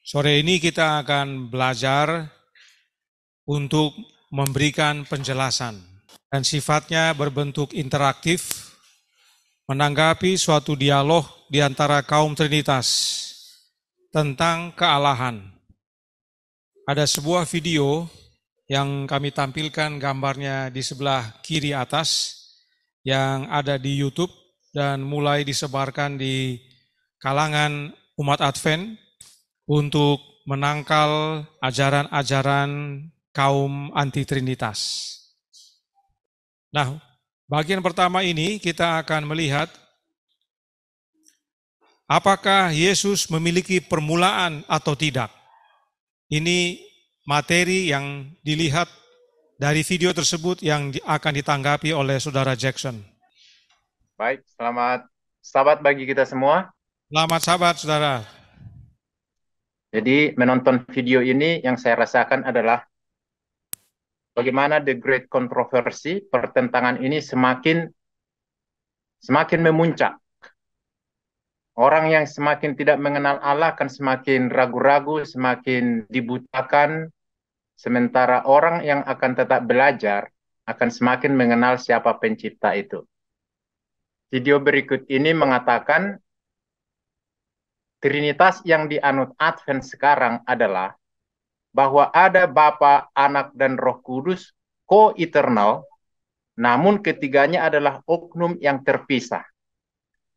Sore ini kita akan belajar untuk memberikan penjelasan dan sifatnya berbentuk interaktif, menanggapi suatu dialog di antara kaum Trinitas tentang kealahan. Ada sebuah video yang kami tampilkan gambarnya di sebelah kiri atas yang ada di YouTube dan mulai disebarkan di kalangan umat Advent untuk menangkal ajaran-ajaran kaum anti-trinitas. Nah, bagian pertama ini kita akan melihat apakah Yesus memiliki permulaan atau tidak. Ini materi yang dilihat dari video tersebut yang akan ditanggapi oleh Saudara Jackson. Baik, selamat sahabat bagi kita semua. Selamat sahabat, Saudara. Jadi menonton video ini yang saya rasakan adalah bagaimana the great controversy, pertentangan ini semakin memuncak. Orang yang semakin tidak mengenal Allah akan semakin ragu-ragu, semakin dibutakan, sementara orang yang akan tetap belajar akan semakin mengenal siapa pencipta itu. Video berikut ini mengatakan Trinitas yang dianut Advent sekarang adalah bahwa ada Bapa, Anak, dan Roh Kudus co-eternal, namun ketiganya adalah oknum yang terpisah.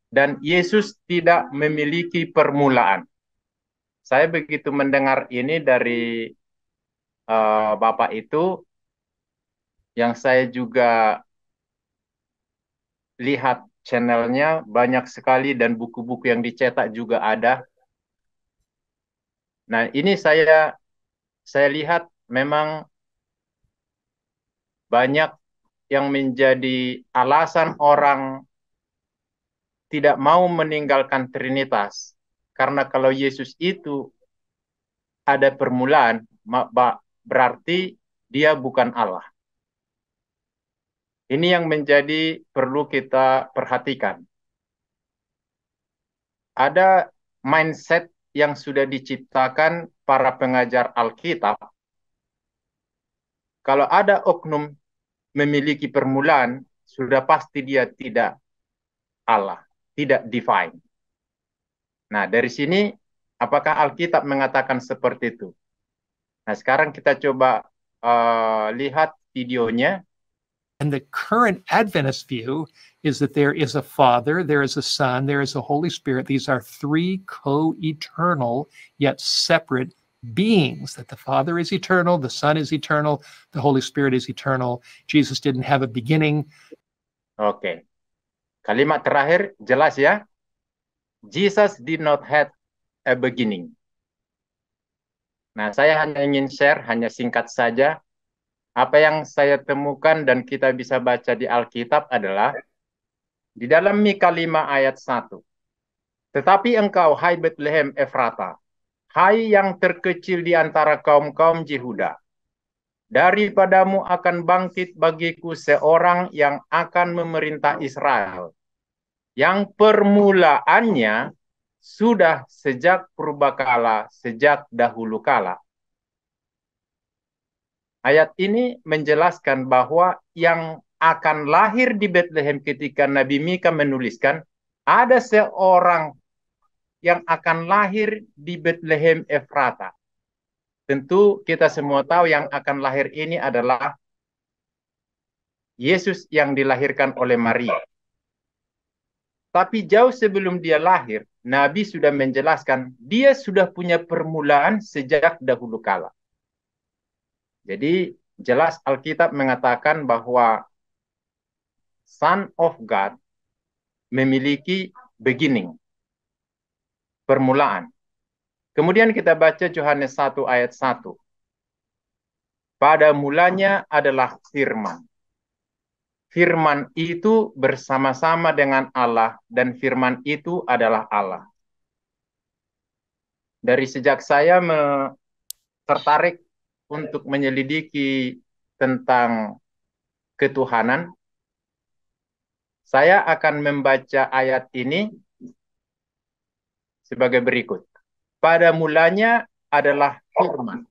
Dan Yesus tidak memiliki permulaan. Saya begitu mendengar ini dari Bapak itu, yang saya juga lihat channelnya banyak sekali dan buku-buku yang dicetak juga ada. Nah, ini saya lihat memang banyak yang menjadi alasan orang tidak mau meninggalkan Trinitas. Karena kalau Yesus itu ada permulaan, berarti dia bukan Allah. Ini yang menjadi perlu kita perhatikan. Ada mindset yang sudah diciptakan para pengajar Alkitab. Kalau ada oknum memiliki permulaan, sudah pasti dia tidak Allah, tidak divine. Nah, dari sini apakah Alkitab mengatakan seperti itu? Nah, sekarang kita coba lihat videonya. And the current Adventist view is that there is a Father, there is a Son, there is a Holy Spirit. These are three co-eternal yet separate beings, that the Father is eternal, the Son is eternal, the Holy Spirit is eternal. Jesus didn't have a beginning. Oke. Kalimat terakhir jelas ya. Jesus did not have a beginning. Nah, saya hanya ingin share, hanya singkat saja. Apa yang saya temukan dan kita bisa baca di Alkitab adalah di dalam Mika 5 ayat 1. Tetapi engkau, hai Bethlehem Efrata, hai yang terkecil di antara kaum-kaum Yehuda, daripadamu akan bangkit bagiku seorang yang akan memerintah Israel, yang permulaannya sudah sejak purbakala, sejak dahulu kala. Ayat ini menjelaskan bahwa yang akan lahir di Bethlehem ketika Nabi Mika menuliskan, ada seorang yang akan lahir di Bethlehem Efrata. Tentu kita semua tahu yang akan lahir ini adalah Yesus yang dilahirkan oleh Maria. Tapi jauh sebelum dia lahir, Nabi sudah menjelaskan dia sudah punya permulaan sejak dahulu kala. Jadi jelas Alkitab mengatakan bahwa Son of God memiliki beginning, permulaan. Kemudian kita baca Yohanes 1 ayat 1. Pada mulanya adalah firman. Firman itu bersama-sama dengan Allah dan firman itu adalah Allah. Dari sejak saya tertarik untuk menyelidiki tentang ketuhanan, saya akan membaca ayat ini sebagai berikut. Pada mulanya adalah firman.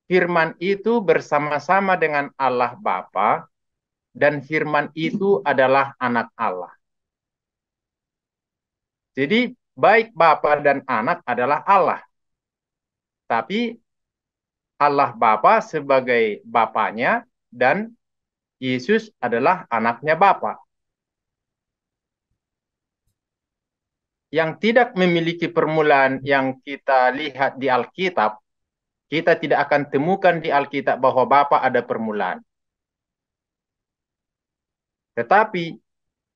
Firman itu bersama-sama dengan Allah Bapa, dan firman itu adalah anak Allah. Jadi baik Bapa dan anak adalah Allah. Tapi Allah Bapa sebagai Bapanya dan Yesus adalah anaknya Bapa. Yang tidak memiliki permulaan yang kita lihat di Alkitab, kita tidak akan temukan di Alkitab bahwa Bapa ada permulaan. Tetapi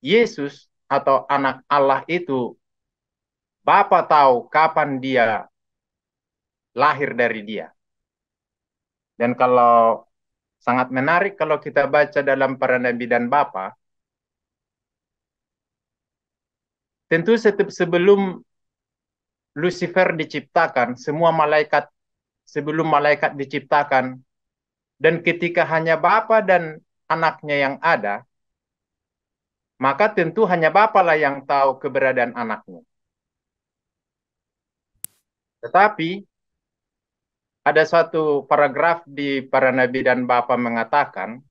Yesus atau anak Allah itu, Bapa tahu kapan dia lahir dari dia. Dan kalau sangat menarik kalau kita baca dalam para nabi dan Bapa, tentu sebelum Lucifer diciptakan, semua malaikat sebelum malaikat diciptakan, dan ketika hanya Bapa dan anaknya yang ada, maka tentu hanya Bapa lah yang tahu keberadaan anaknya. Tetapi ada satu paragraf di para nabi dan Bapa mengatakan,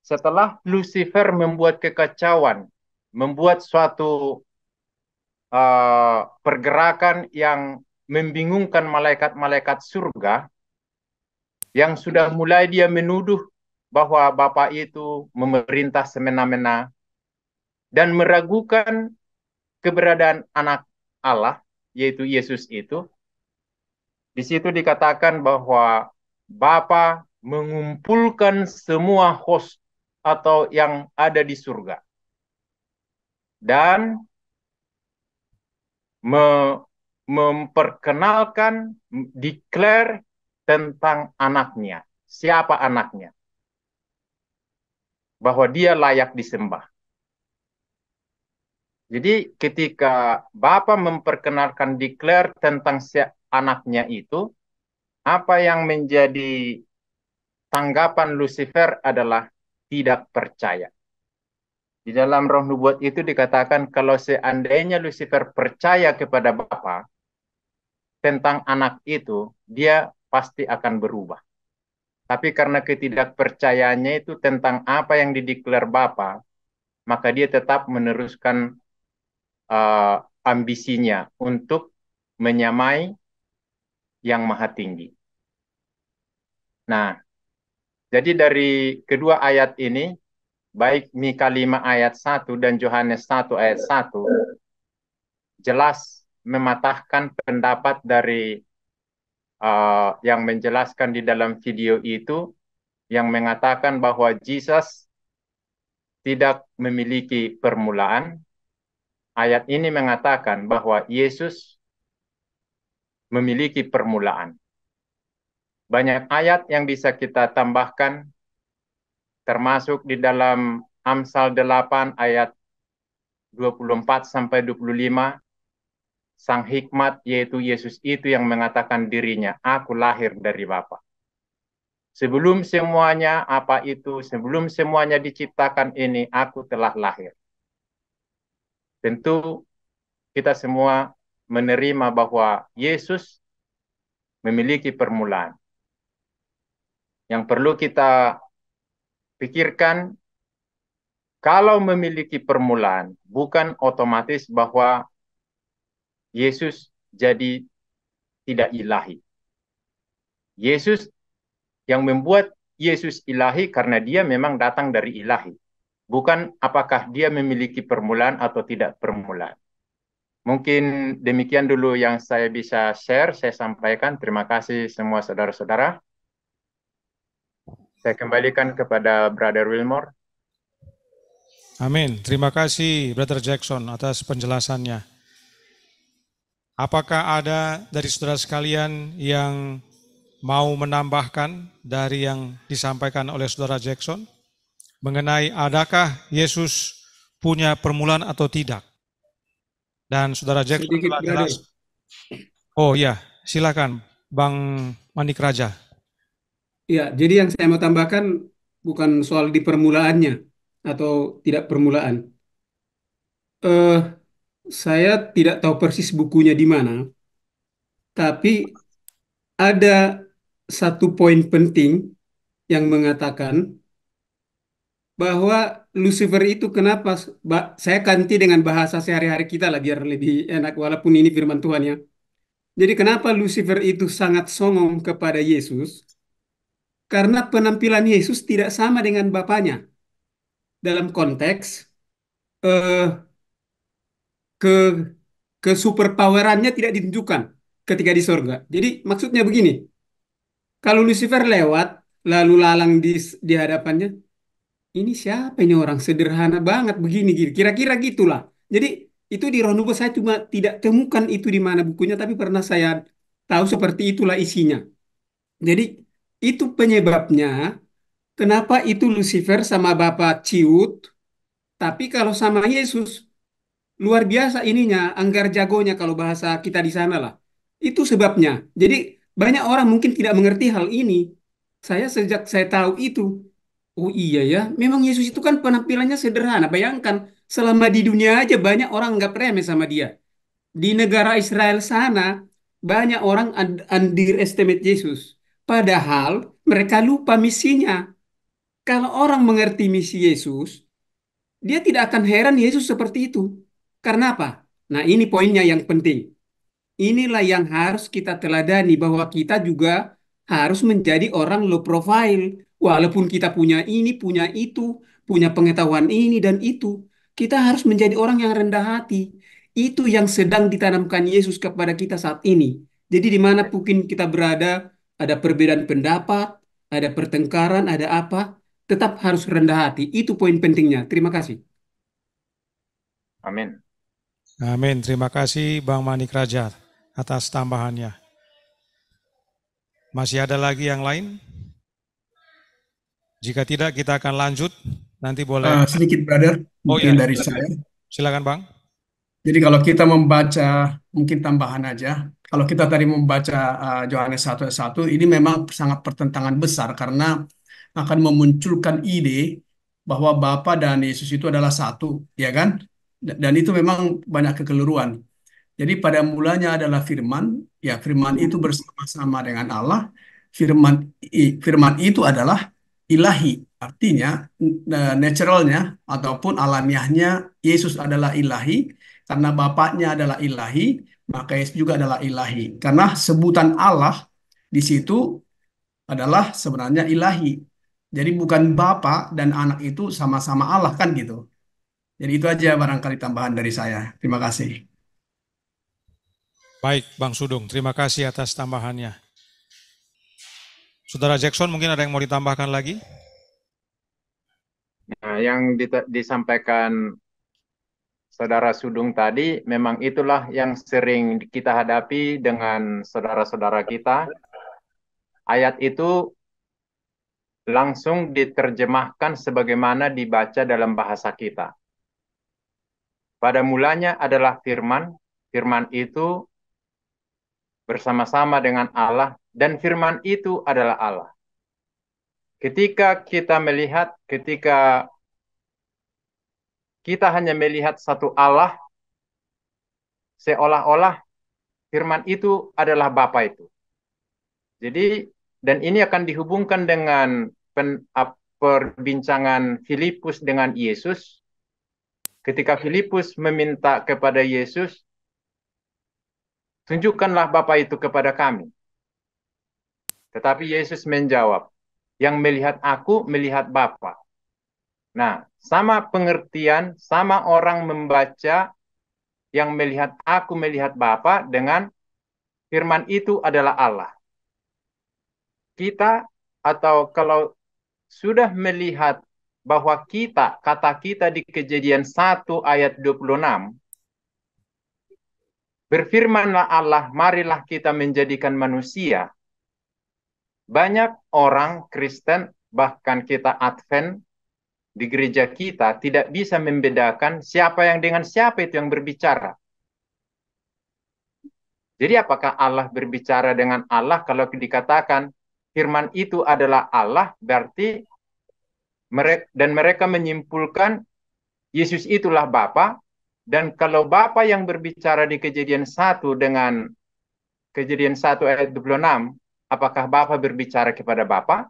setelah Lucifer membuat kekacauan, membuat suatu pergerakan yang membingungkan malaikat-malaikat surga, yang sudah mulai dia menuduh bahwa Bapa itu memerintah semena-mena dan meragukan keberadaan anak Allah, yaitu Yesus itu. Di situ dikatakan bahwa Bapa mengumpulkan semua host atau yang ada di surga dan memperkenalkan, declare tentang anaknya. Siapa anaknya? Bahwa dia layak disembah. Jadi ketika Bapa memperkenalkan, declare tentang anaknya itu, apa yang menjadi tanggapan Lucifer adalah tidak percaya. Di dalam Roh Nubuat itu dikatakan kalau seandainya Lucifer percaya kepada Bapa tentang anak itu, dia pasti akan berubah. Tapi karena ketidakpercayaannya itu tentang apa yang dideklar Bapa, maka dia tetap meneruskan ambisinya untuk menyamai yang maha tinggi. Nah, jadi dari kedua ayat ini, baik Mika 5 ayat 1 dan Yohanes 1 ayat 1, jelas mematahkan pendapat dari yang menjelaskan di dalam video itu, yang mengatakan bahwa Yesus tidak memiliki permulaan. Ayat ini mengatakan bahwa Yesus memiliki permulaan. Banyak ayat yang bisa kita tambahkan, termasuk di dalam Amsal 8 ayat 24 sampai 25, Sang Hikmat yaitu Yesus itu yang mengatakan dirinya, aku lahir dari Bapa. Sebelum semuanya apa itu, sebelum semuanya diciptakan ini, aku telah lahir. Tentu kita semua menerima bahwa Yesus memiliki permulaan. Yang perlu kita pikirkan, kalau memiliki permulaan, bukan otomatis bahwa Yesus jadi tidak ilahi. Yesus yang membuat Yesus ilahi karena dia memang datang dari ilahi. Bukan apakah dia memiliki permulaan atau tidak permulaan. Mungkin demikian dulu yang saya bisa share, saya sampaikan. Terima kasih semua saudara-saudara. Saya kembalikan kepada Brother Wilmore. Amin. Terima kasih Brother Jackson atas penjelasannya. Apakah ada dari saudara sekalian yang mau menambahkan dari yang disampaikan oleh saudara Jackson mengenai adakah Yesus punya permulaan atau tidak? Dan saudara Jackson Sedikit, telah Brother. jelas. Oh ya, silakan Bang Manik Raja. Ya, jadi yang saya mau tambahkan bukan soal di permulaannya atau tidak permulaan. Saya tidak tahu persis bukunya di mana, Tapi ada satu poin penting yang mengatakan bahwa Lucifer itu kenapa, saya ganti dengan bahasa sehari-hari kita lah biar lebih enak walaupun ini firman Tuhan ya. Jadi kenapa Lucifer itu sangat songong kepada Yesus? Karena penampilan Yesus tidak sama dengan Bapaknya. Dalam konteks eh, ke superpowerannya tidak ditunjukkan ketika di sorga. Jadi maksudnya begini, kalau Lucifer lewat lalu lalang di hadapannya, ini siapa ini orang sederhana banget begini gitu. Kira-kira gitulah. Jadi itu di Roh Nubuat saya cuma tidak temukan itu di mana bukunya, tapi pernah saya tahu seperti itulah isinya. Jadi itu penyebabnya kenapa itu Lucifer sama Bapak ciut, tapi kalau sama Yesus luar biasa ininya, anggar jagonya kalau bahasa kita di sana lah. Itu sebabnya. Jadi banyak orang mungkin tidak mengerti hal ini. Saya sejak saya tahu itu, oh iya ya, memang Yesus itu kan penampilannya sederhana. Bayangkan selama di dunia aja banyak orang nggak remeh sama dia. Di negara Israel sana banyak orang underestimate Yesus. Padahal mereka lupa misinya. Kalau orang mengerti misi Yesus, dia tidak akan heran Yesus seperti itu. Karena apa? Nah, ini poinnya yang penting. Inilah yang harus kita teladani bahwa kita juga harus menjadi orang low profile. Walaupun kita punya ini, punya itu, punya pengetahuan ini dan itu, kita harus menjadi orang yang rendah hati. Itu yang sedang ditanamkan Yesus kepada kita saat ini. Jadi dimanapun kita berada, ada perbedaan pendapat, ada pertengkaran, ada apa, tetap harus rendah hati. Itu poin pentingnya. Terima kasih. Amin. Amin. Terima kasih Bang Manik Raja atas tambahannya. Masih ada lagi yang lain? Jika tidak, kita akan lanjut. Nanti boleh. Sedikit, brother, Oh mungkin ya, dari saya. silakan Bang. Jadi kalau kita membaca, mungkin tambahan aja, kalau kita tadi membaca Yohanes 1:1, ini memang sangat pertentangan besar karena akan memunculkan ide bahwa Bapa dan Yesus itu adalah satu, ya kan? Dan itu memang banyak kekeliruan. Jadi pada mulanya adalah firman, ya firman itu bersama-sama dengan Allah. Firman itu adalah ilahi, artinya naturalnya ataupun alamiahnya Yesus adalah ilahi karena Bapaknya adalah ilahi, maka Yesus juga adalah ilahi. Karena sebutan Allah di situ adalah sebenarnya ilahi. Jadi bukan Bapa dan Anak itu sama-sama Allah kan gitu. Jadi itu aja barangkali tambahan dari saya. Terima kasih. Baik, Bang Sudung. Terima kasih atas tambahannya. Saudara Jackson, mungkin ada yang mau ditambahkan lagi? Nah, yang disampaikan Saudara Sudung tadi, memang itulah yang sering kita hadapi dengan saudara-saudara kita. Ayat itu langsung diterjemahkan sebagaimana dibaca dalam bahasa kita. Pada mulanya adalah firman, firman itu bersama-sama dengan Allah, dan firman itu adalah Allah. Ketika kita melihat, ketika kita hanya melihat satu Allah, seolah-olah firman itu adalah Bapa itu. Jadi, dan ini akan dihubungkan dengan perbincangan Filipus dengan Yesus. Ketika Filipus meminta kepada Yesus, tunjukkanlah Bapa itu kepada kami. Tetapi Yesus menjawab, yang melihat aku, melihat Bapa. Nah, sama pengertian, sama orang membaca yang melihat aku, melihat Bapa dengan firman itu adalah Allah. Kita, atau kalau sudah melihat bahwa kita, kata kita di Kejadian 1 ayat 26, berfirmanlah Allah, marilah kita menjadikan manusia. Banyak orang Kristen, bahkan kita Advent, di gereja kita tidak bisa membedakan siapa yang dengan siapa itu yang berbicara. Jadi apakah Allah berbicara dengan Allah? Kalau dikatakan firman itu adalah Allah, berarti mereka menyimpulkan Yesus itulah Bapa. Dan kalau Bapa yang berbicara di Kejadian 1 dengan Kejadian 1 ayat 26, apakah Bapa berbicara kepada Bapa,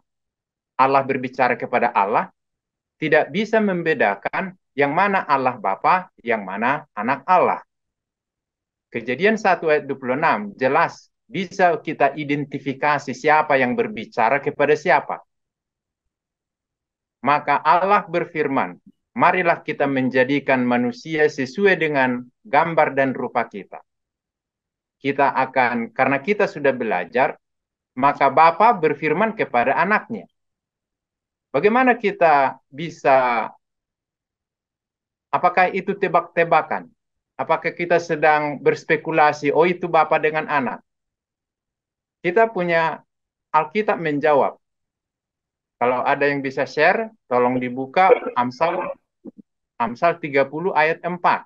Allah berbicara kepada Allah, tidak bisa membedakan yang mana Allah Bapa, yang mana anak Allah. Kejadian 1 ayat 26 jelas bisa kita identifikasi siapa yang berbicara kepada siapa. Maka Allah berfirman, marilah kita menjadikan manusia sesuai dengan gambar dan rupa kita. Kita akan, karena kita sudah belajar, maka Bapa berfirman kepada anaknya. Bagaimana kita bisa, apakah itu tebak-tebakan? Apakah kita sedang berspekulasi, oh itu Bapa dengan anak? Kita punya Alkitab menjawab. Kalau ada yang bisa share, tolong dibuka Amsal 30 ayat 4.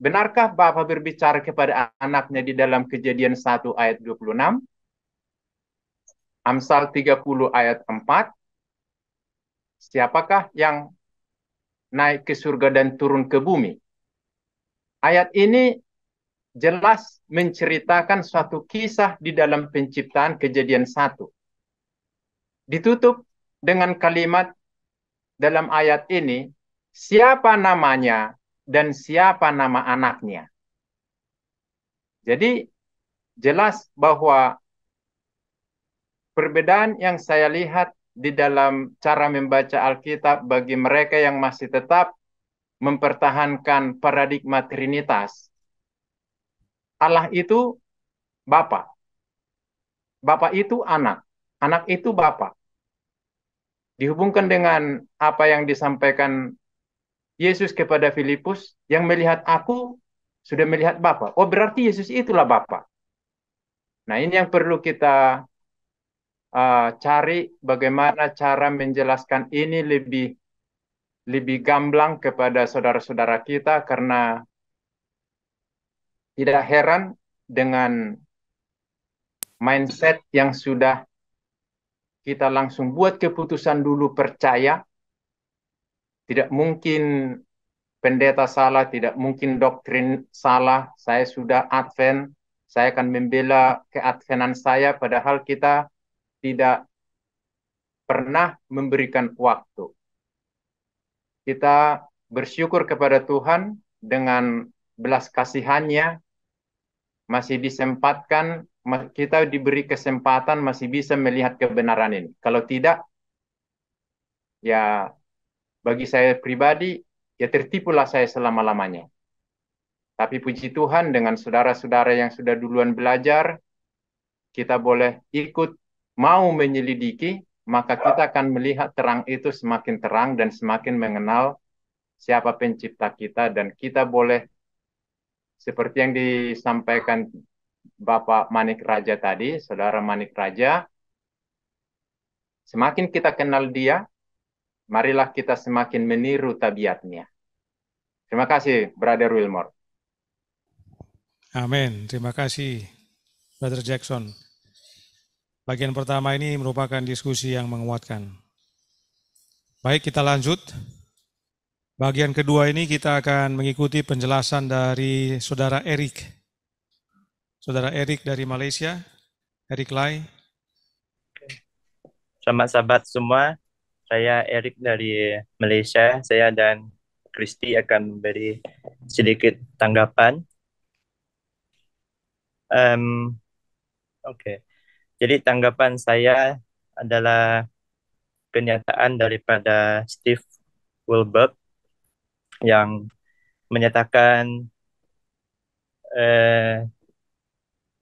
Benarkah Bapa berbicara kepada anaknya di dalam Kejadian 1 ayat 26? Amsal 30 ayat 4. Siapakah yang naik ke surga dan turun ke bumi? Ayat ini jelas menceritakan suatu kisah di dalam penciptaan Kejadian 1. Ditutup dengan kalimat dalam ayat ini, siapa namanya dan siapa nama anaknya. Jadi jelas bahwa perbedaan yang saya lihat di dalam cara membaca Alkitab bagi mereka yang masih tetap mempertahankan paradigma Trinitas. Allah itu Bapa. Bapa itu anak. Anak itu Bapa. Dihubungkan dengan apa yang disampaikan Yesus kepada Filipus, yang melihat aku sudah melihat Bapa. Oh, berarti Yesus itulah Bapa. Nah, ini yang perlu kita cari bagaimana cara menjelaskan ini lebih gamblang kepada saudara-saudara kita, karena tidak heran dengan mindset yang sudah kita langsung buat keputusan dulu percaya. Tidak mungkin pendeta salah, tidak mungkin doktrin salah. Saya sudah Advent, saya akan membela keadvenan saya, padahal kita tidak pernah memberikan waktu. Kita bersyukur kepada Tuhan dengan belas kasihannya, masih disempatkan, kita diberi kesempatan masih bisa melihat kebenaran ini. Kalau tidak, ya bagi saya pribadi, ya tertipulah saya selama-lamanya. Tapi puji Tuhan dengan saudara-saudara yang sudah duluan belajar, kita boleh ikut mau menyelidiki, maka kita akan melihat terang itu semakin terang dan semakin mengenal siapa pencipta kita, dan kita boleh, seperti yang disampaikan Bapak Manik Raja tadi, Saudara Manik Raja, semakin kita kenal dia, marilah kita semakin meniru tabiatnya. Terima kasih, Brother Wilmore. Amin. Terima kasih, Brother Jackson. Bagian pertama ini merupakan diskusi yang menguatkan. Baik, kita lanjut. Bagian kedua ini kita akan mengikuti penjelasan dari Saudara Erik. Saudara Erik dari Malaysia, Erik Lai. Selamat sahabat semua, saya Erik dari Malaysia. Saya dan Kristi akan memberi sedikit tanggapan. Oke. Jadi tanggapan saya adalah kenyataan daripada Steve Wilbert yang menyatakan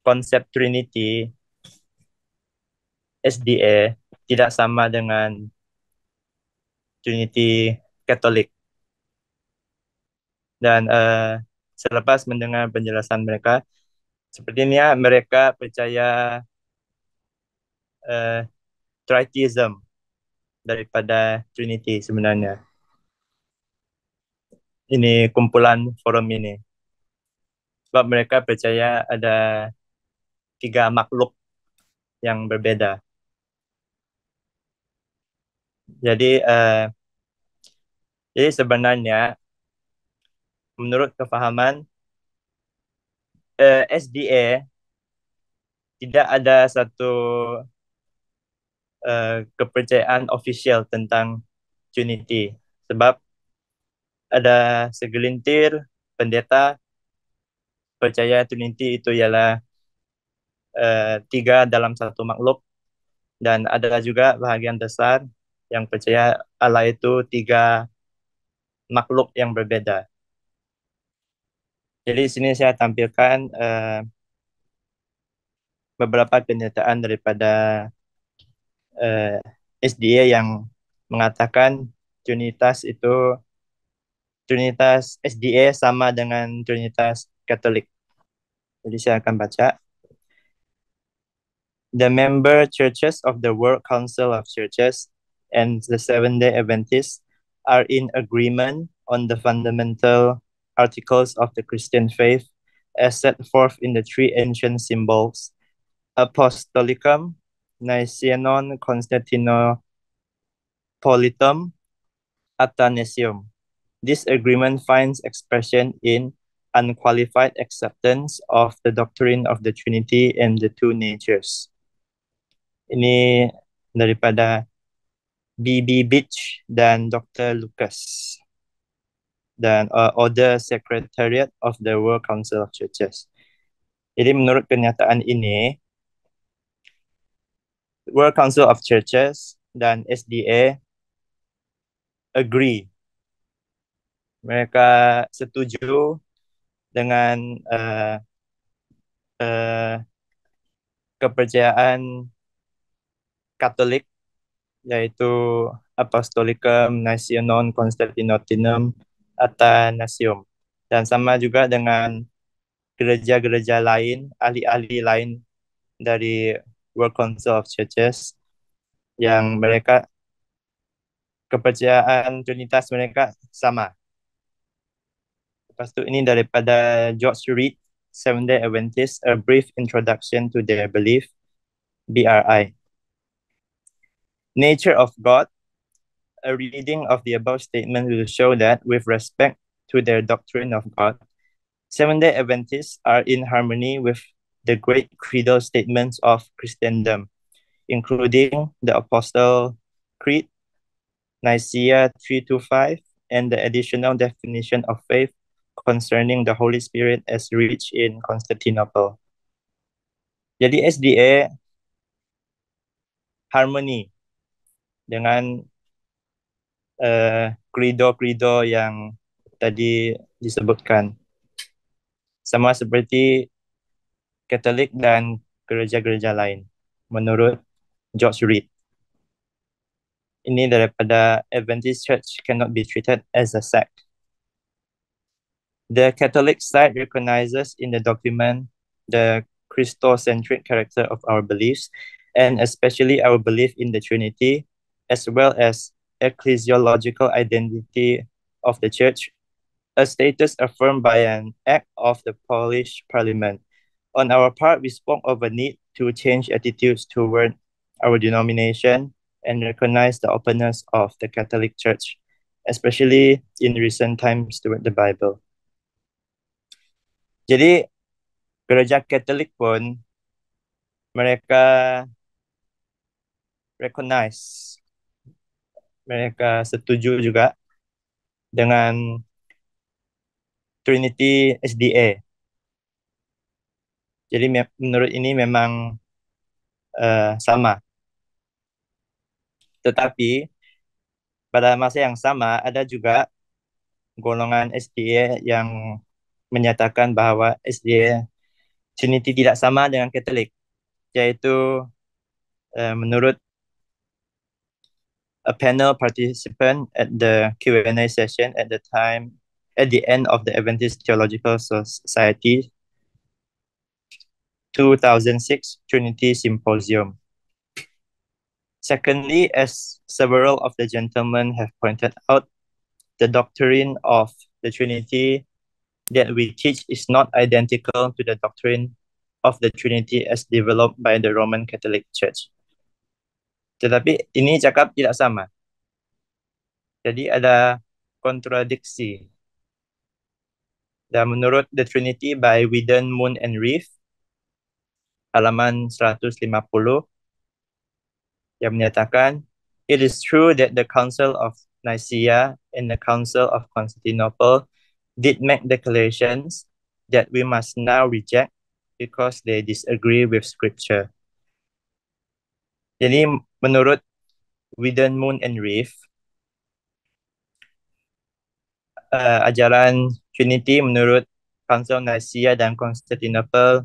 konsep Trinity SDA tidak sama dengan Trinity Katolik. Dan selepas mendengar penjelasan mereka, sepertinya mereka percaya tritheism daripada Trinity sebenarnya. Ini kumpulan forum ini. Sebab mereka percaya ada 3 makhluk yang berbeda. Jadi sebenarnya menurut kefahaman SDA tidak ada satu kepercayaan official tentang Trinity. Sebab ada segelintir pendeta percaya Trinity itu ialah tiga dalam satu makhluk, dan ada juga bahagian besar yang percaya Allah itu tiga makhluk yang berbeda. Jadi di sini saya tampilkan beberapa kenyataan daripada SDA yang mengatakan Trinitas SDA sama dengan Trinitas Katolik. Jadi saya akan baca. The member churches of the World Council of Churches and the Seventh-day Adventists are in agreement on the fundamental articles of the Christian faith as set forth in the three ancient symbols, Apostolicum, Nicaean, Constantinopolitan, Athanasium. This agreement finds expression in unqualified acceptance of the doctrine of the Trinity and the two natures. Ini daripada B.B. Beach dan Dr. Lucas dan Order Secretariat of the World Council of Churches. Jadi menurut kenyataan ini, World Council of Churches dan SDA agree. Mereka setuju dengan kepercayaan Katolik, yaitu Apostolicum, Nicaean, Constantinopolitan, Athanasium. Dan sama juga dengan gereja-gereja lain, ahli-ahli lain dari World Council of Churches, yang mereka kepercayaan Trinitas mereka sama. Lepas itu ini daripada George Reed, Seventh-day Adventist, A Brief Introduction to Their Belief, BRI. Nature of God. A reading of the above statement will show that with respect to their doctrine of God, Seventh-day Adventists are in harmony with the great creedal statements of Christendom, including the Apostle Creed, Nicaea 325, and the additional definition of faith concerning the Holy Spirit as reached in Constantinople. Jadi SDA harmoni dengan credo-credo yang tadi disebutkan. Sama seperti Katolik dan gereja-gereja lain, menurut George Reed. Ini daripada Adventist Church cannot be treated as a sect. The Catholic side recognizes in the document the Christocentric character of our beliefs, and especially our belief in the Trinity, as well as ecclesiological identity of the Church, a status affirmed by an act of the Polish Parliament. On our part, we spoke of a need to change attitudes toward our denomination and recognize the openness of the Catholic Church, especially in recent times toward the Bible. Jadi, gereja Katolik pun mereka recognize, mereka setuju juga dengan Trinity SDA. Jadi menurut ini memang sama. Tetapi pada masa yang sama ada juga golongan SDA yang menyatakan bahwa SDA Trinity tidak sama dengan Katolik, yaitu menurut a panel participant at the Q&A session at the end of the Adventist Theological Society 2006 Trinity Symposium. Secondly, as several of the gentlemen have pointed out, the doctrine of the Trinity that we teach is not identical to the doctrine of the Trinity as developed by the Roman Catholic Church. Tetapi ini cakap tidak sama. Jadi ada kontradiksi. Dan menurut The Trinity by Whedon, Moon, and Reeve, halaman 150 yang menyatakan, "It is true that the Council of Nicaea and the Council of Constantinople did make declarations that we must now reject because they disagree with Scripture." Jadi menurut Widen, Moon, and Reeve, ajaran Trinity menurut Council Nicaea dan Constantinople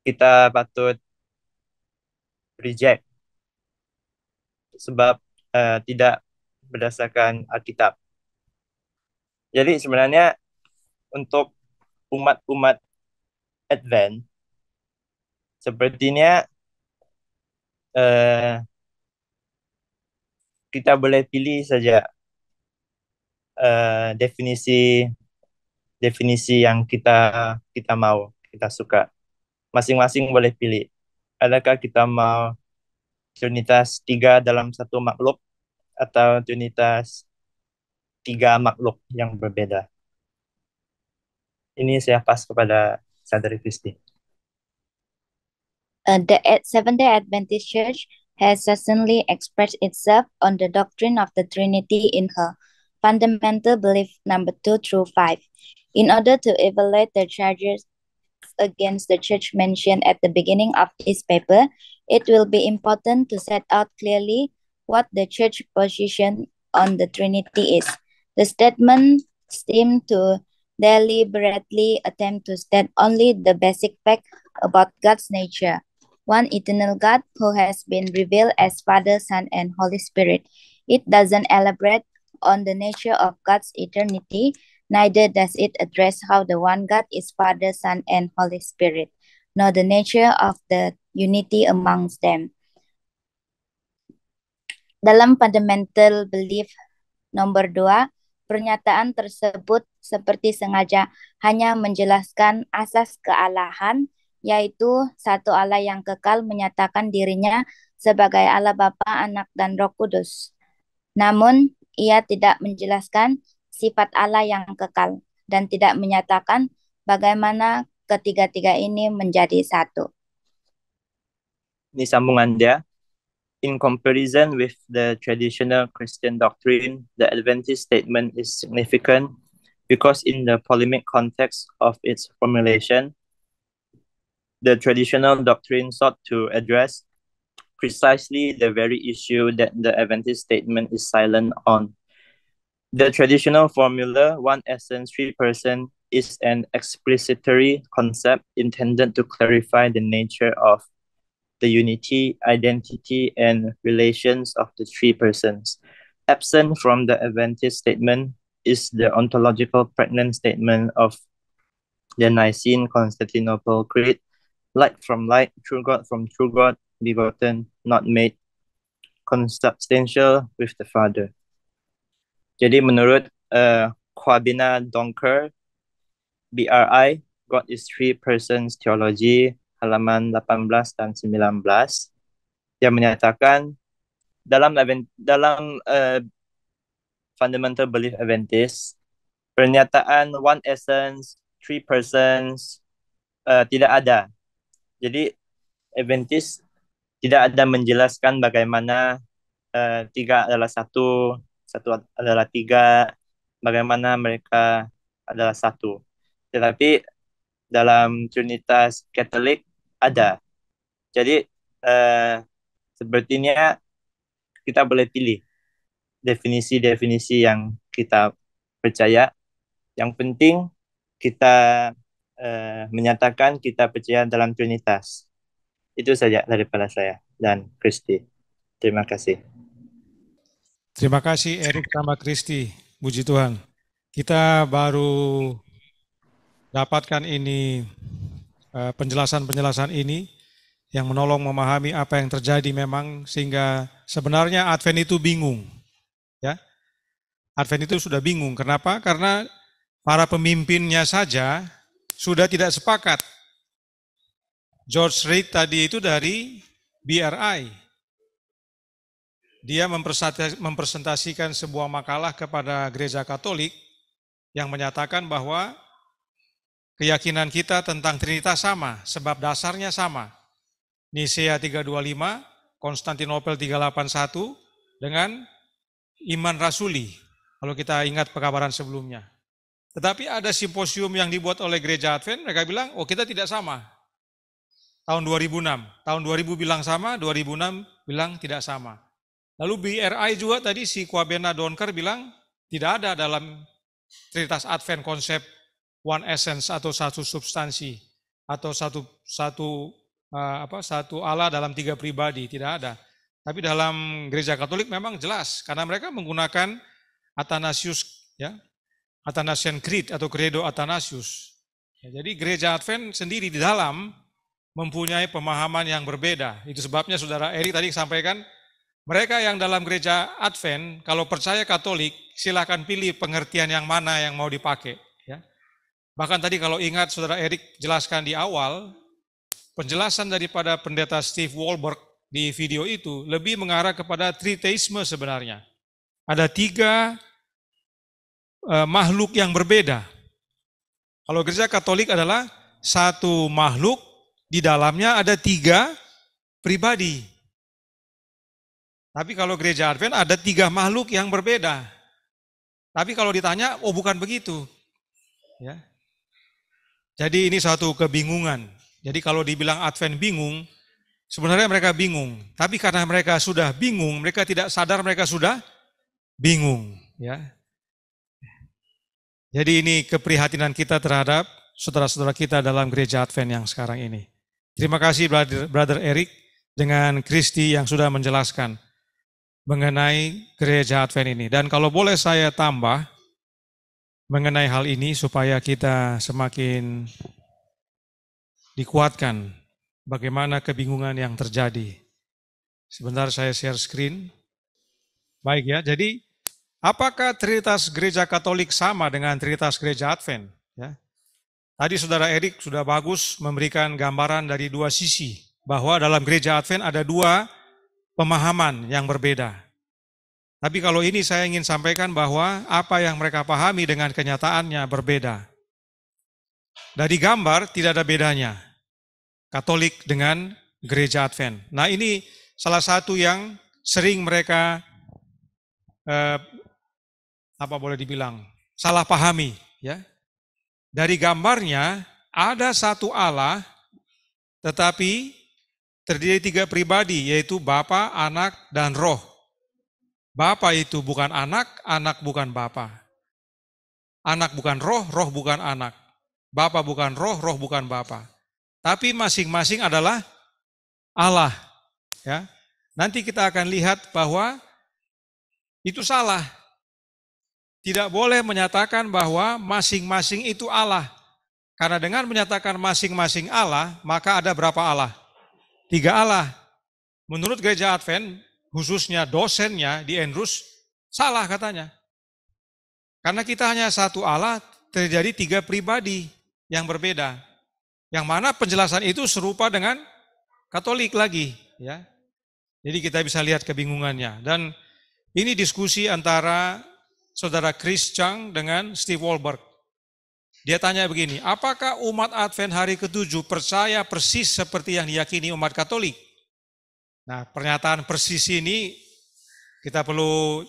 kita patut reject sebab tidak berdasarkan Alkitab. Jadi sebenarnya untuk umat-umat Advent sepertinya kita boleh pilih saja definisi yang kita mau, kita suka. Masing-masing boleh pilih. Adakah kita mau Trinitas 3 dalam satu makhluk atau Trinitas 3 makhluk yang berbeda? Ini saya pas kepada Saudari Kristi. The Seventh-day Adventist Church has certainly expressed itself on the doctrine of the Trinity in her fundamental belief number 2 through 5. In order to evaluate the charges against the church mentioned at the beginning of this paper, it will be important to set out clearly what the church position on the Trinity is. The statement seems to deliberately attempt to state only the basic fact about God's nature. One eternal God who has been revealed as Father, Son, and Holy Spirit. It doesn't elaborate on the nature of God's eternity, neither does it address how the one God is Father, Son, and Holy Spirit, nor the nature of the unity amongst them. Dalam fundamental belief nomor 2, pernyataan tersebut seperti sengaja hanya menjelaskan asas kealahan, yaitu satu Allah yang kekal menyatakan dirinya sebagai Allah Bapa, Anak, dan Roh Kudus. Namun, ia tidak menjelaskan sifat Allah yang kekal dan tidak menyatakan bagaimana ketiga-tiga ini menjadi satu. Ini sambungan dia. In comparison with the traditional Christian doctrine, the Adventist statement is significant because in the polemic context of its formulation, the traditional doctrine sought to address precisely the very issue that the Adventist statement is silent on. The traditional formula, one essence, three person, is an explicitory concept intended to clarify the nature of the unity, identity, and relations of the three persons. Absent from the Adventist statement is the ontological pregnant statement of the Nicene-Constantinople Creed, light from light, true God from true God, begotten, not made, consubstantial with the Father. Jadi menurut Kwabena Donker, BRI, God is Three Persons Theology, halaman 18 dan 19, yang menyatakan dalam Fundamental Belief Adventist, pernyataan one essence, three persons tidak ada. Jadi Adventist tidak ada menjelaskan bagaimana tiga adalah satu adalah tiga, bagaimana mereka adalah satu. Tetapi dalam Trinitas Katolik ada. Jadi sepertinya kita boleh pilih definisi-definisi yang kita percaya. Yang penting kita menyatakan kita percaya dalam Trinitas. Itu saja daripada saya dan Kristi. Terima kasih. Terima kasih Erik sama Kristi. Puji Tuhan. Kita baru dapatkan ini penjelasan-penjelasan ini yang menolong memahami apa yang terjadi memang, sehingga sebenarnya Advent itu bingung. Ya. Advent itu sudah bingung. Kenapa? Karena para pemimpinnya saja sudah tidak sepakat. George Reid tadi itu dari BRI. Dia mempresentasikan sebuah makalah kepada Gereja Katolik yang menyatakan bahwa keyakinan kita tentang Trinitas sama, sebab dasarnya sama. Nisea 325, Konstantinopel 381, dengan iman rasuli, kalau kita ingat pekabaran sebelumnya. Tetapi ada simposium yang dibuat oleh Gereja Advent, mereka bilang, oh kita tidak sama. Tahun 2006, tahun 2000 bilang sama, 2006 bilang tidak sama. Lalu BRI juga tadi si Kwabena Donker bilang, tidak ada dalam Trinitas Advent konsep one essence atau satu substansi atau satu Allah dalam 3 pribadi, tidak ada. Tapi dalam Gereja Katolik memang jelas karena mereka menggunakan Athanasius, ya, Athanasian Creed atau Credo Athanasius. Ya, jadi Gereja Advent sendiri di dalam mempunyai pemahaman yang berbeda. Itu sebabnya Saudara Erik tadi sampaikan, mereka yang dalam Gereja Advent kalau percaya Katolik silakan pilih pengertian yang mana yang mau dipakai. Bahkan tadi kalau ingat Saudara Erik jelaskan di awal, penjelasan daripada pendeta Steve Wolberg di video itu lebih mengarah kepada triteisme sebenarnya. Ada 3 makhluk yang berbeda. Kalau Gereja Katolik adalah satu makhluk, di dalamnya ada 3 pribadi. Tapi kalau Gereja Advent ada 3 makhluk yang berbeda. Tapi kalau ditanya, oh bukan begitu. Ya. Jadi ini suatu kebingungan. Jadi kalau dibilang Advent bingung, sebenarnya mereka bingung. Tapi karena mereka sudah bingung, mereka tidak sadar mereka sudah bingung. Ya. Jadi ini keprihatinan kita terhadap saudara-saudara kita dalam Gereja Advent yang sekarang ini. Terima kasih Brother Erik dengan Kristi yang sudah menjelaskan mengenai Gereja Advent ini. Dan kalau boleh saya tambah mengenai hal ini supaya kita semakin dikuatkan bagaimana kebingungan yang terjadi. Sebentar saya share screen. Baik ya, jadi apakah Trinitas Gereja Katolik sama dengan Trinitas Gereja Advent? Ya. Tadi Saudara Erik sudah bagus memberikan gambaran dari 2 sisi, bahwa dalam Gereja Advent ada 2 pemahaman yang berbeda. Tapi kalau ini saya ingin sampaikan bahwa apa yang mereka pahami dengan kenyataannya berbeda. Dari gambar tidak ada bedanya, Katolik dengan Gereja Advent. Nah ini salah satu yang sering mereka, boleh dibilang, salah pahami. Ya. Dari gambarnya ada satu Allah, tetapi terdiri 3 pribadi, yaitu Bapa, Anak, dan Roh. Bapa itu bukan anak, anak bukan Bapa. Anak bukan roh, roh bukan anak. Bapa bukan roh, roh bukan Bapa. Tapi masing-masing adalah Allah. Ya. Nanti kita akan lihat bahwa itu salah. Tidak boleh menyatakan bahwa masing-masing itu Allah. Karena dengan menyatakan masing-masing Allah, maka ada berapa Allah? 3 Allah. Menurut Gereja Advent, khususnya dosennya di Andrews, salah katanya. Karena kita hanya satu Allah, terjadi 3 pribadi yang berbeda. Yang mana penjelasan itu serupa dengan Katolik lagi. Ya. Jadi kita bisa lihat kebingungannya. Dan ini diskusi antara Saudara Chris Chang dengan Steve Wolberg. Dia tanya begini, apakah umat Advent hari ke-7 percaya persis seperti yang diyakini umat Katolik? Nah, pernyataan persis ini kita perlu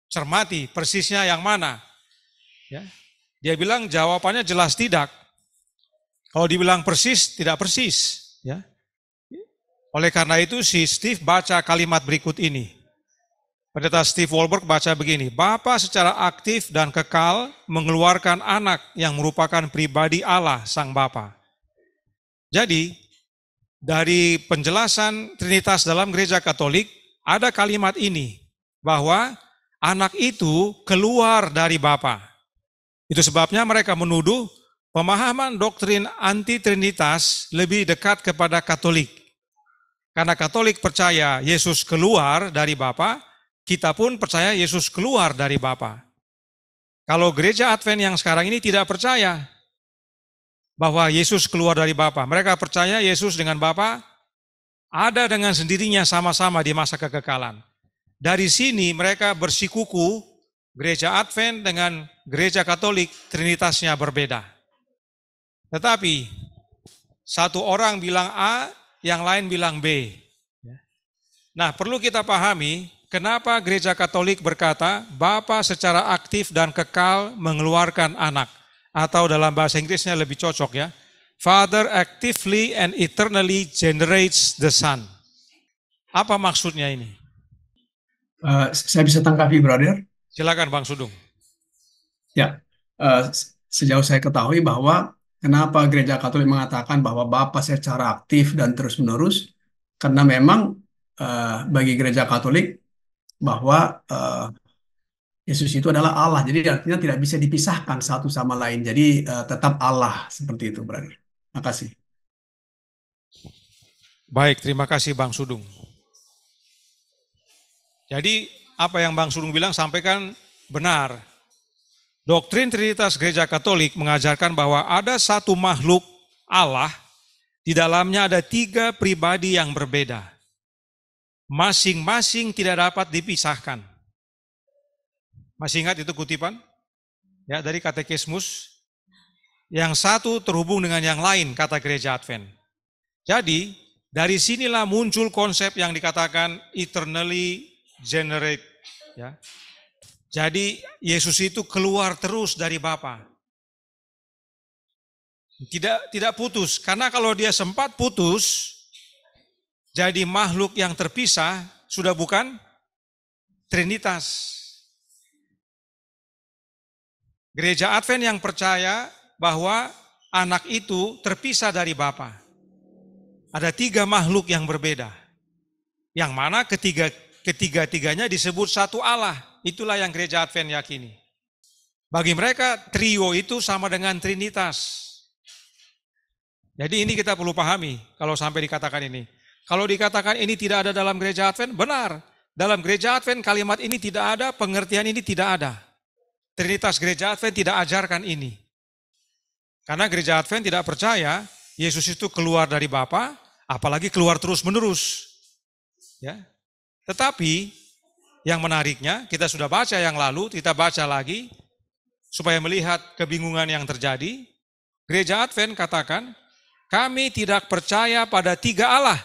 cermati, persisnya yang mana? Ya. Dia bilang jawabannya jelas tidak. Kalau dibilang persis, tidak persis. Ya. Oleh karena itu si Steve baca kalimat berikut ini. Pendeta Steve Wolberg baca begini, Bapa secara aktif dan kekal mengeluarkan anak yang merupakan pribadi Allah Sang Bapa. Jadi, dari penjelasan Trinitas dalam Gereja Katolik, ada kalimat ini, bahwa anak itu keluar dari Bapa. Itu sebabnya mereka menuduh pemahaman doktrin anti-Trinitas lebih dekat kepada Katolik. Karena Katolik percaya Yesus keluar dari Bapa, kita pun percaya Yesus keluar dari Bapa. Kalau Gereja Advent yang sekarang ini tidak percaya bahwa Yesus keluar dari Bapa. Mereka percaya Yesus dengan Bapa ada dengan sendirinya sama-sama di masa kekekalan. Dari sini mereka bersikuku, Gereja Advent dengan Gereja Katolik, Trinitasnya berbeda. Tetapi satu orang bilang A, yang lain bilang B. Nah, perlu kita pahami kenapa Gereja Katolik berkata Bapa secara aktif dan kekal mengeluarkan anak. Atau dalam bahasa Inggrisnya lebih cocok ya. Father actively and eternally generates the Son. Apa maksudnya ini? Saya bisa tanggapi, brother. Silakan Bang Sudung. Ya, sejauh saya ketahui bahwa kenapa Gereja Katolik mengatakan bahwa Bapa secara aktif dan terus-menerus, karena memang bagi Gereja Katolik bahwa Yesus itu adalah Allah, jadi artinya tidak bisa dipisahkan satu sama lain. Jadi tetap Allah seperti itu, brother. Terima kasih. Baik, terima kasih Bang Sudung. Jadi apa yang Bang Sudung bilang sampaikan benar. Doktrin Trinitas Gereja Katolik mengajarkan bahwa ada satu makhluk Allah, di dalamnya ada 3 pribadi yang berbeda. Masing-masing tidak dapat dipisahkan. Masih ingat itu kutipan? Ya, dari Katekismus. Yang satu terhubung dengan yang lain, kata Gereja Advent. Jadi, dari sinilah muncul konsep yang dikatakan eternally generate. Ya. Jadi, Yesus itu keluar terus dari Bapa. Tidak putus, karena kalau dia sempat putus, jadi makhluk yang terpisah, sudah bukan Trinitas. Gereja Advent yang percaya bahwa anak itu terpisah dari Bapa. Ada 3 makhluk yang berbeda. Yang mana ketiga-tiganya disebut satu Allah. Itulah yang Gereja Advent yakini. Bagi mereka trio itu sama dengan Trinitas. Jadi ini kita perlu pahami kalau sampai dikatakan ini. Kalau dikatakan ini tidak ada dalam Gereja Advent, benar. Dalam Gereja Advent kalimat ini tidak ada, pengertian ini tidak ada. Trinitas Gereja Advent tidak ajarkan ini. Karena Gereja Advent tidak percaya Yesus itu keluar dari Bapa, apalagi keluar terus-menerus. Ya. Tetapi yang menariknya, kita sudah baca yang lalu, kita baca lagi supaya melihat kebingungan yang terjadi. Gereja Advent katakan, kami tidak percaya pada 3 Allah,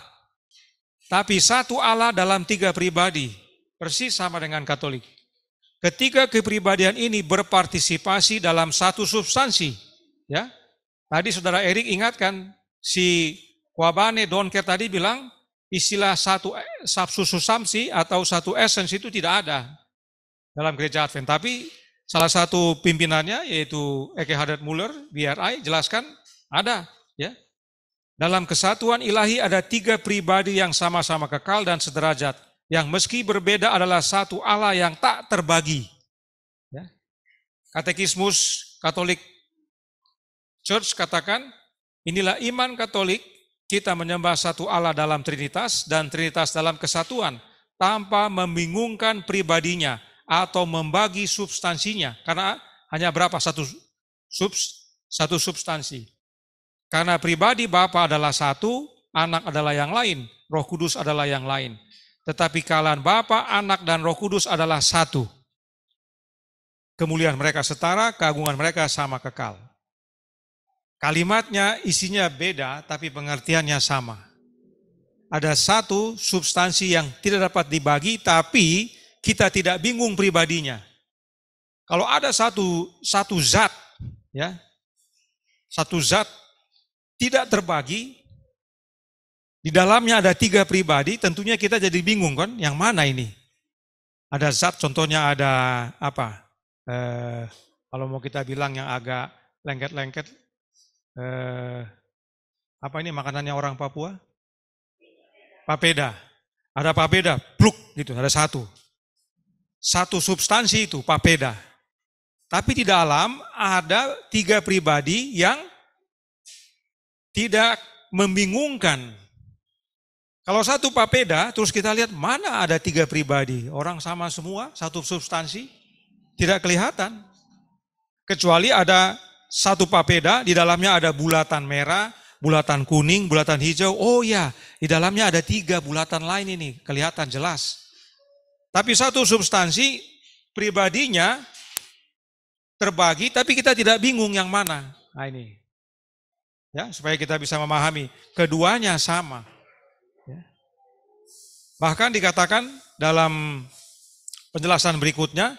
tapi satu Allah dalam 3 pribadi, persis sama dengan Katolik. Ketiga kepribadian ini berpartisipasi dalam satu substansi. Ya, tadi Saudara Erik ingatkan, si Wabane Donker tadi bilang, istilah satu substansi atau satu essence itu tidak ada dalam Gereja Advent. Tapi salah satu pimpinannya yaitu Eckhard Müller, BRI, jelaskan ada. Ya, dalam kesatuan ilahi ada 3 pribadi yang sama-sama kekal dan sederajat, yang meski berbeda adalah satu Allah yang tak terbagi. Ya. Katekismus Katolik Church katakan, inilah iman Katolik, kita menyembah satu Allah dalam Trinitas dan Trinitas dalam kesatuan, tanpa membingungkan pribadinya atau membagi substansinya. Karena hanya berapa? Satu substansi. Karena pribadi Bapa adalah satu, anak adalah yang lain, Roh Kudus adalah yang lain. Tetapi kalian Bapa, Anak, dan Roh Kudus adalah satu. Kemuliaan mereka setara, keagungan mereka sama kekal. Kalimatnya isinya beda, tapi pengertiannya sama. Ada satu substansi yang tidak dapat dibagi, tapi kita tidak bingung pribadinya. Kalau ada satu zat, ya, satu zat tidak terbagi, di dalamnya ada 3 pribadi, tentunya kita jadi bingung kan, yang mana ini? Ada zat, contohnya ada apa? Kalau mau kita bilang yang agak lengket-lengket, apa ini makanannya orang Papua? Papeda. Ada papeda, pluk gitu, ada satu. Satu substansi itu, papeda. Tapi di dalam ada 3 pribadi yang tidak membingungkan. Kalau satu papeda, terus kita lihat mana ada 3 pribadi. Orang sama semua, satu substansi, tidak kelihatan. Kecuali ada satu papeda, di dalamnya ada bulatan merah, bulatan kuning, bulatan hijau. Oh ya, di dalamnya ada 3 bulatan lain ini, kelihatan jelas. Tapi satu substansi, pribadinya terbagi, tapi kita tidak bingung yang mana. Nah ini. Ya, supaya kita bisa memahami keduanya sama. Ya. Bahkan dikatakan dalam penjelasan berikutnya,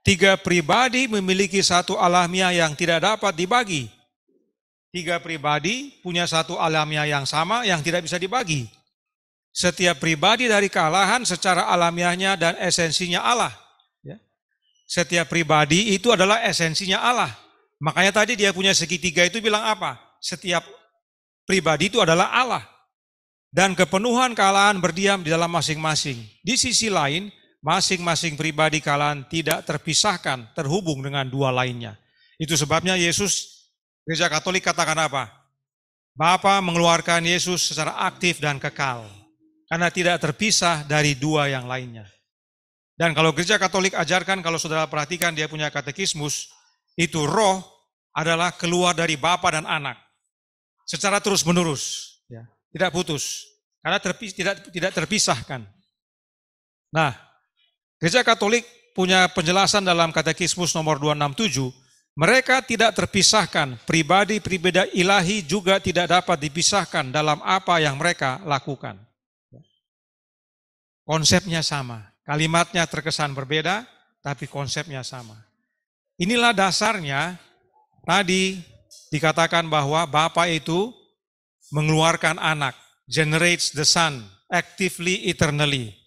3 pribadi memiliki satu alamiah yang tidak dapat dibagi. 3 pribadi punya satu alamiah yang sama yang tidak bisa dibagi. Setiap pribadi dari kealahan secara alamiahnya dan esensinya Allah. Ya. Setiap pribadi itu adalah esensinya Allah. Makanya tadi dia punya segitiga itu bilang apa? Setiap pribadi itu adalah Allah. Dan kepenuhan kealahan berdiam di dalam masing-masing. Di sisi lain, masing-masing pribadi kealahan tidak terpisahkan, terhubung dengan dua lainnya. Itu sebabnya Yesus, Gereja Katolik katakan apa? Bapa mengeluarkan Yesus secara aktif dan kekal. Karena tidak terpisah dari dua yang lainnya. Dan kalau Gereja Katolik ajarkan, kalau saudara perhatikan dia punya katekismus, itu roh adalah keluar dari Bapa dan Anak. Secara terus-menerus, ya, tidak putus. Karena tidak terpisahkan. Nah, Gereja Katolik punya penjelasan dalam katekismus nomor 267, mereka tidak terpisahkan, pribadi-pribadi ilahi juga tidak dapat dipisahkan dalam apa yang mereka lakukan. Konsepnya sama, kalimatnya terkesan berbeda, tapi konsepnya sama. Inilah dasarnya tadi dikatakan bahwa Bapa itu mengeluarkan anak, generates the son, actively, eternally.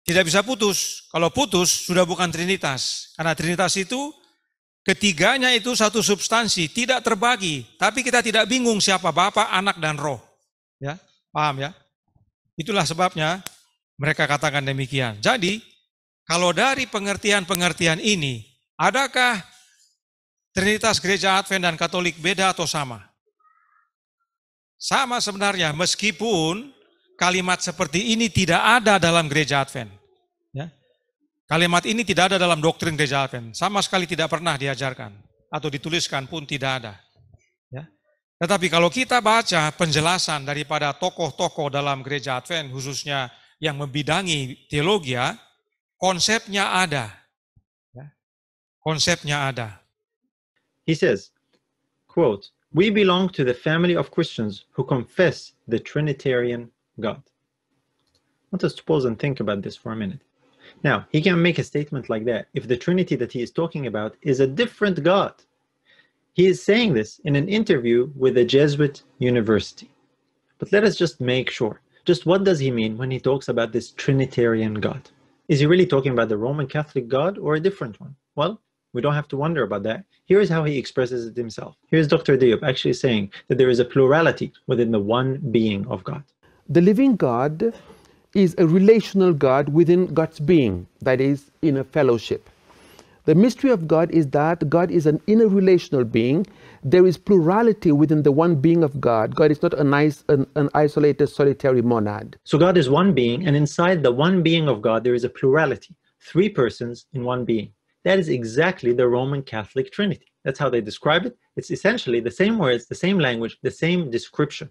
Tidak bisa putus. Kalau putus sudah bukan Trinitas. Karena Trinitas itu ketiganya itu satu substansi, tidak terbagi. Tapi kita tidak bingung siapa Bapa, Anak, dan Roh. Ya, paham ya? Itulah sebabnya mereka katakan demikian. Jadi, kalau dari pengertian-pengertian ini, adakah Trinitas Gereja Advent dan Katolik beda atau sama? Sama sebenarnya, meskipun kalimat seperti ini tidak ada dalam Gereja Advent. Ya. Kalimat ini tidak ada dalam doktrin Gereja Advent. Sama sekali tidak pernah diajarkan. Atau dituliskan pun tidak ada. Ya. Tetapi kalau kita baca penjelasan daripada tokoh-tokoh dalam Gereja Advent, khususnya yang membidangi teologi, konsepnya ada. Ya. Konsepnya ada. He says, quote, "We belong to the family of Christians who confess the Trinitarian God." I want us to pause and think about this for a minute. Now, he can make a statement like that if the Trinity that he is talking about is a different God. He is saying this in an interview with a Jesuit university. But let us just make sure. Just what does he mean when he talks about this Trinitarian God? Is he really talking about the Roman Catholic God or a different one? Well, we don't have to wonder about that. Here is how he expresses it himself. Here's Dr. Diop actually saying that there is a plurality within the one being of God. The living God is a relational God within God's being, that is, in a fellowship. The mystery of God is that God is an inner relational being. There is plurality within the one being of God. God is not an isolated, solitary monad. So God is one being, and inside the one being of God, there is a plurality. 3 persons in one being. That is exactly the Roman Catholic Trinity. That's how they describe it. It's essentially the same words, the same language, the same description.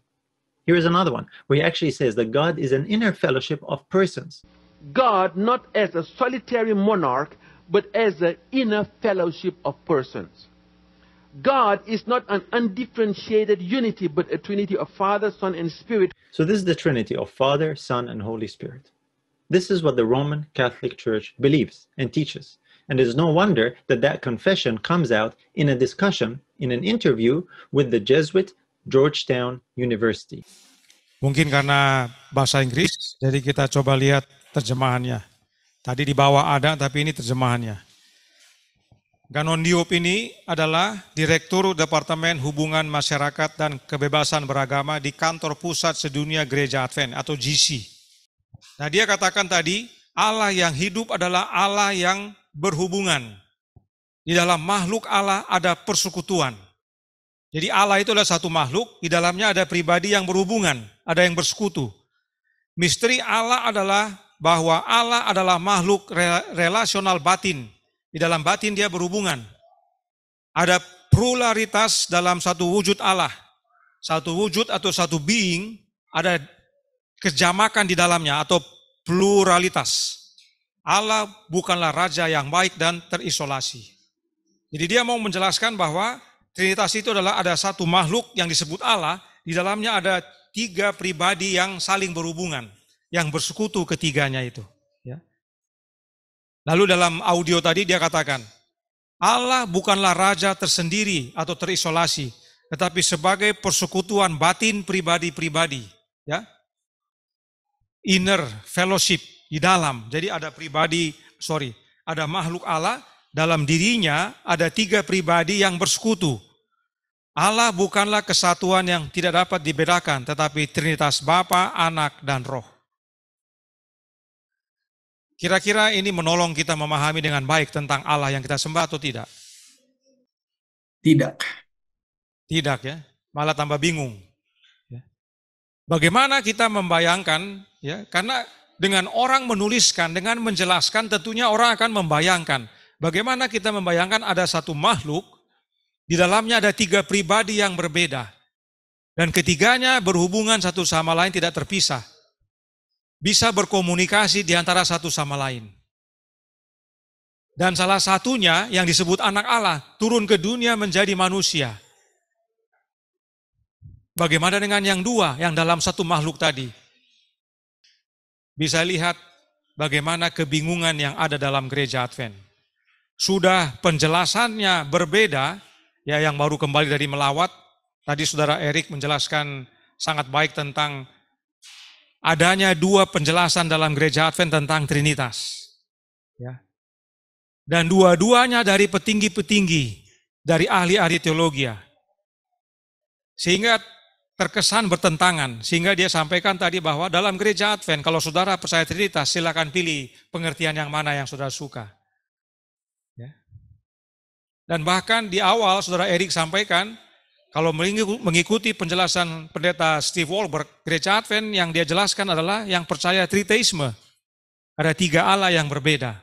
Here's another one, where he actually says that God is an inner fellowship of persons. God not as a solitary monarch, but as an inner fellowship of persons. God is not an undifferentiated unity, but a trinity of Father, Son, and Spirit. So this is the Trinity of Father, Son, and Holy Spirit. This is what the Roman Catholic Church believes and teaches. And there's no wonder that that confession comes out in a discussion, in an interview with the Jesuit Georgetown University. Mungkin karena bahasa Inggris, jadi kita coba lihat terjemahannya. Tadi di bawah ada, tapi ini terjemahannya. Ganon Diop ini adalah Direktur Departemen Hubungan Masyarakat dan Kebebasan Beragama di Kantor Pusat Sedunia Gereja Advent atau GC. Nah, dia katakan tadi, Allah yang hidup adalah Allah yang berhubungan. Di dalam makhluk Allah ada persekutuan. Jadi Allah itu adalah satu makhluk, di dalamnya ada pribadi yang berhubungan, ada yang bersekutu. Misteri Allah adalah bahwa Allah adalah makhluk relasional batin. Di dalam batin dia berhubungan. Ada pluralitas dalam satu wujud Allah. Satu wujud atau satu being, ada kejamakan di dalamnya atau pluralitas. Allah bukanlah raja yang baik dan terisolasi. Jadi dia mau menjelaskan bahwa Trinitas itu adalah ada satu makhluk yang disebut Allah, di dalamnya ada 3 pribadi yang saling berhubungan, yang bersekutu ketiganya itu. Ya. Lalu dalam audio tadi dia katakan, Allah bukanlah raja tersendiri atau terisolasi, tetapi sebagai persekutuan batin pribadi-pribadi. Ya. Inner fellowship di dalam. Jadi ada ada makhluk Allah, dalam dirinya ada 3 pribadi yang bersekutu. Allah bukanlah kesatuan yang tidak dapat dibedakan, tetapi Trinitas Bapa, Anak, dan Roh. Kira-kira ini menolong kita memahami dengan baik tentang Allah yang kita sembah atau tidak? Tidak. Tidak ya, malah tambah bingung. Bagaimana kita membayangkan, ya, karena dengan orang menuliskan, dengan menjelaskan, tentunya orang akan membayangkan. Bagaimana kita membayangkan ada satu makhluk, di dalamnya ada 3 pribadi yang berbeda. Dan ketiganya berhubungan satu sama lain tidak terpisah. Bisa berkomunikasi di antara satu sama lain. Dan salah satunya yang disebut anak Allah, turun ke dunia menjadi manusia. Bagaimana dengan yang 2, yang dalam satu makhluk tadi? Bisa lihat bagaimana kebingungan yang ada dalam gereja Advent. Sudah penjelasannya berbeda, ya, yang baru kembali dari melawat, tadi Saudara Erik menjelaskan sangat baik tentang adanya 2 penjelasan dalam gereja Advent tentang Trinitas. Ya. Dan dua-duanya dari petinggi-petinggi, dari ahli-ahli teologi. Sehingga terkesan bertentangan, sehingga dia sampaikan tadi bahwa dalam gereja Advent, kalau saudara percaya Trinitas, silakan pilih pengertian yang mana yang saudara suka. Dan bahkan di awal Saudara Erik sampaikan, kalau mengikuti penjelasan pendeta Steve Wolberg, gereja Advent yang dia jelaskan adalah yang percaya triteisme. Ada 3 Allah yang berbeda.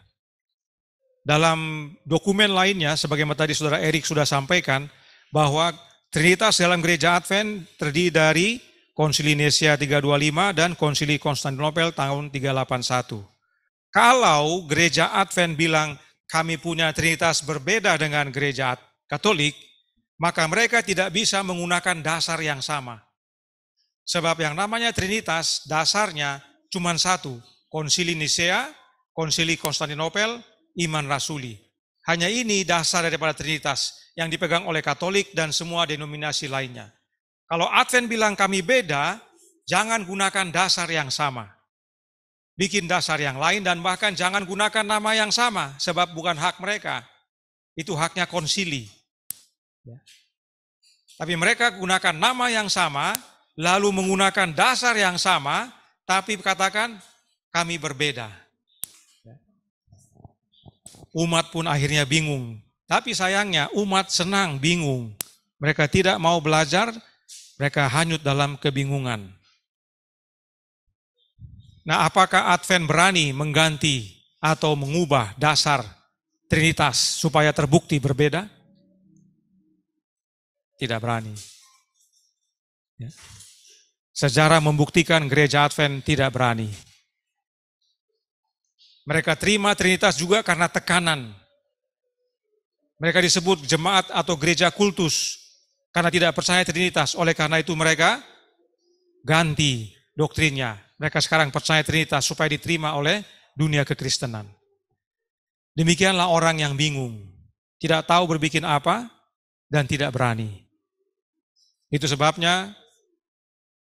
Dalam dokumen lainnya, sebagaimana tadi Saudara Erik sudah sampaikan, bahwa Trinitas dalam gereja Advent terdiri dari Konsili Nicea 325 dan Konsili Konstantinopel tahun 381. Kalau gereja Advent bilang, kami punya Trinitas berbeda dengan gereja Katolik, maka mereka tidak bisa menggunakan dasar yang sama. Sebab yang namanya Trinitas, dasarnya cuma 1, Konsili Nicea, Konsili Konstantinopel, iman rasuli. Hanya ini dasar daripada Trinitas yang dipegang oleh Katolik dan semua denominasi lainnya. Kalau Advent bilang kami beda, jangan gunakan dasar yang sama. Bikin dasar yang lain dan bahkan jangan gunakan nama yang sama, sebab bukan hak mereka. Itu haknya konsili. Ya. Tapi mereka gunakan nama yang sama, lalu menggunakan dasar yang sama, tapi katakan kami berbeda. Ya. Umat pun akhirnya bingung. Tapi sayangnya umat senang bingung. Mereka tidak mau belajar, mereka hanyut dalam kebingungan. Nah, apakah Advent berani mengganti atau mengubah dasar Trinitas supaya terbukti berbeda? Tidak berani. Ya. Sejarah membuktikan gereja Advent tidak berani. Mereka terima Trinitas juga karena tekanan. Mereka disebut jemaat atau gereja kultus karena tidak percaya Trinitas. Oleh karena itu mereka ganti doktrinnya. Mereka sekarang percaya Trinitas supaya diterima oleh dunia kekristenan. Demikianlah orang yang bingung, tidak tahu berbikin apa, dan tidak berani. Itu sebabnya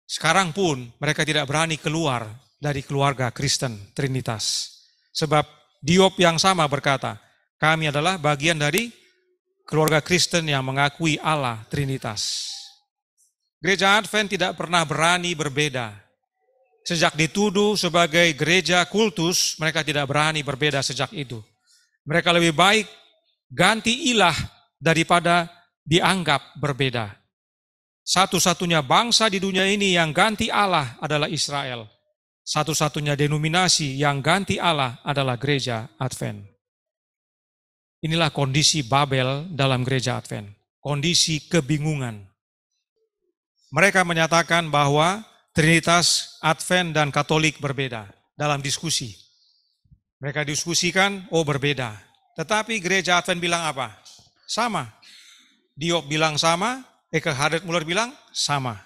sekarang pun mereka tidak berani keluar dari keluarga Kristen Trinitas. Sebab Diop yang sama berkata, kami adalah bagian dari keluarga Kristen yang mengakui Allah Trinitas. Gereja Advent tidak pernah berani berbeda. Sejak dituduh sebagai gereja kultus, mereka tidak berani berbeda sejak itu. Mereka lebih baik ganti ilah daripada dianggap berbeda. Satu-satunya bangsa di dunia ini yang ganti Allah adalah Israel. Satu-satunya denominasi yang ganti Allah adalah gereja Advent. Inilah kondisi Babel dalam gereja Advent. Kondisi kebingungan. Mereka menyatakan bahwa Trinitas, Advent, dan Katolik berbeda dalam diskusi. Mereka diskusikan, oh berbeda. Tetapi gereja Advent bilang apa? Sama. Diop bilang sama, Eckhart Hardmuller bilang sama.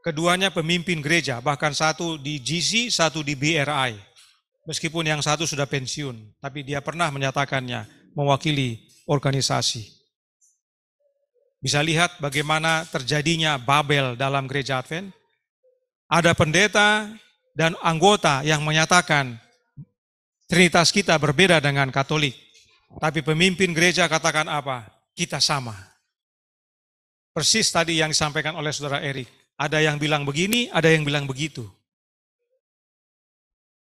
Keduanya pemimpin gereja, bahkan satu di GC, satu di BRI. Meskipun yang satu sudah pensiun, tapi dia pernah menyatakannya, mewakili organisasi. Bisa lihat bagaimana terjadinya Babel dalam gereja Advent. Ada pendeta dan anggota yang menyatakan Trinitas kita berbeda dengan Katolik. Tapi pemimpin gereja katakan apa? Kita sama. Persis tadi yang disampaikan oleh saudara Erik. Ada yang bilang begini, ada yang bilang begitu.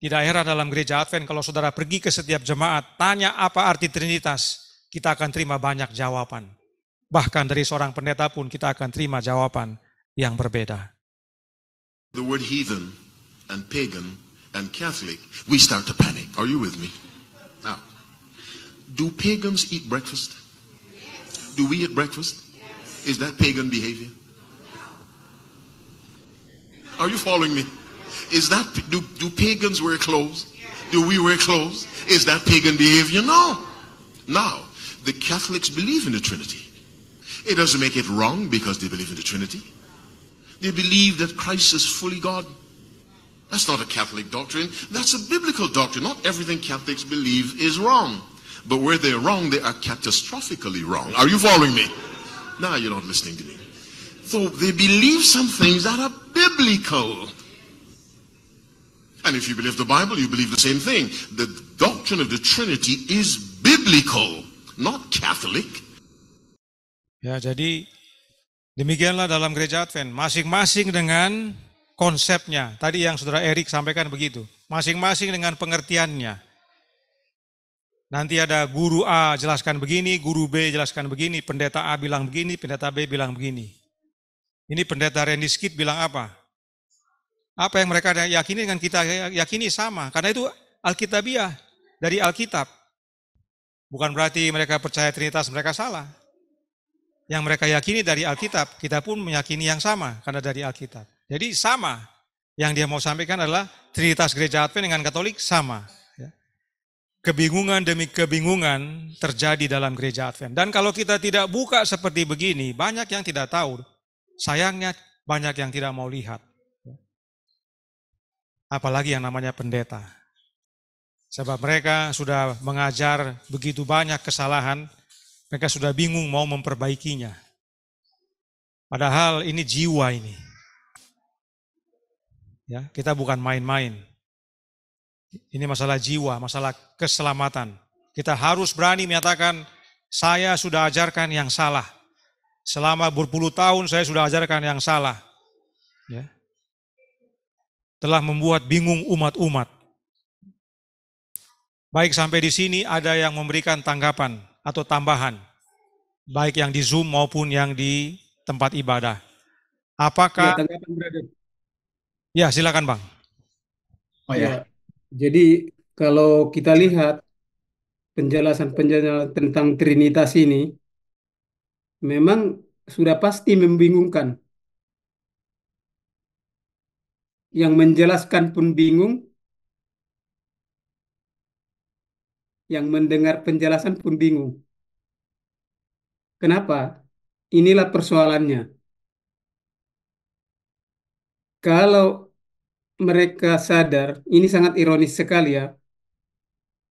Di daerah dalam gereja Advent, kalau saudara pergi ke setiap jemaat, tanya apa arti Trinitas, kita akan terima banyak jawaban. Bahkan dari seorang pendeta pun kita akan terima jawaban yang berbeda. The word heathen and pagan and Catholic, we start to panic. Are you with me? Now, do pagans eat breakfast? Do we eat breakfast? Is that pagan behavior? Are you following me? Is that, do pagans wear clothes? Do we wear clothes? Is that pagan behavior? No. Now, the Catholics believe in the Trinity. It doesn't make it wrong because they believe in the Trinity. They believe that Christ is fully God. That's not a Catholic doctrine. That's a biblical doctrine. Not everything Catholics believe is wrong. But where they're wrong, they are catastrophically wrong. Are you following me? Now you're not listening to me. So they believe some things that are biblical. And if you believe the Bible, you believe the same thing. The doctrine of the Trinity is biblical, not Catholic. Ya, jadi demikianlah dalam gereja Advent, masing-masing dengan konsepnya. Tadi yang saudara Erik sampaikan begitu, masing-masing dengan pengertiannya. Nanti ada guru A jelaskan begini, guru B jelaskan begini, pendeta A bilang begini, pendeta B bilang begini. Ini pendeta Randy Skid bilang apa? Apa yang mereka yakini dengan kita yakini sama. Karena itu Alkitabiah, dari Alkitab. Bukan berarti mereka percaya Trinitas mereka salah. Yang mereka yakini dari Alkitab, kita pun meyakini yang sama karena dari Alkitab. Jadi sama. Yang dia mau sampaikan adalah Trinitas Gereja Advent dengan Katolik sama. Kebingungan demi kebingungan terjadi dalam Gereja Advent. Dan kalau kita tidak buka seperti begini, banyak yang tidak tahu. Sayangnya banyak yang tidak mau lihat. Apalagi yang namanya pendeta. Sebab mereka sudah mengajar begitu banyak kesalahan, mereka sudah bingung mau memperbaikinya. Padahal ini jiwa ini. Ya, kita bukan main-main. Ini masalah jiwa, masalah keselamatan. Kita harus berani menyatakan, saya sudah ajarkan yang salah. Selama berpuluh tahun saya sudah ajarkan yang salah. Ya. Telah membuat bingung umat-umat. Baik sampai di sini ada yang memberikan tanggapan atau tambahan. Baik yang di Zoom maupun yang di tempat ibadah. Apakah... Ya, tanggapan, brother. Ya, silakan Bang. Oh ya. Jadi kalau kita lihat penjelasan-penjelasan tentang Trinitas ini, memang sudah pasti membingungkan. Yang menjelaskan pun bingung, yang mendengar penjelasan pun bingung. Kenapa? Inilah persoalannya. Kalau mereka sadar, ini sangat ironis sekali ya,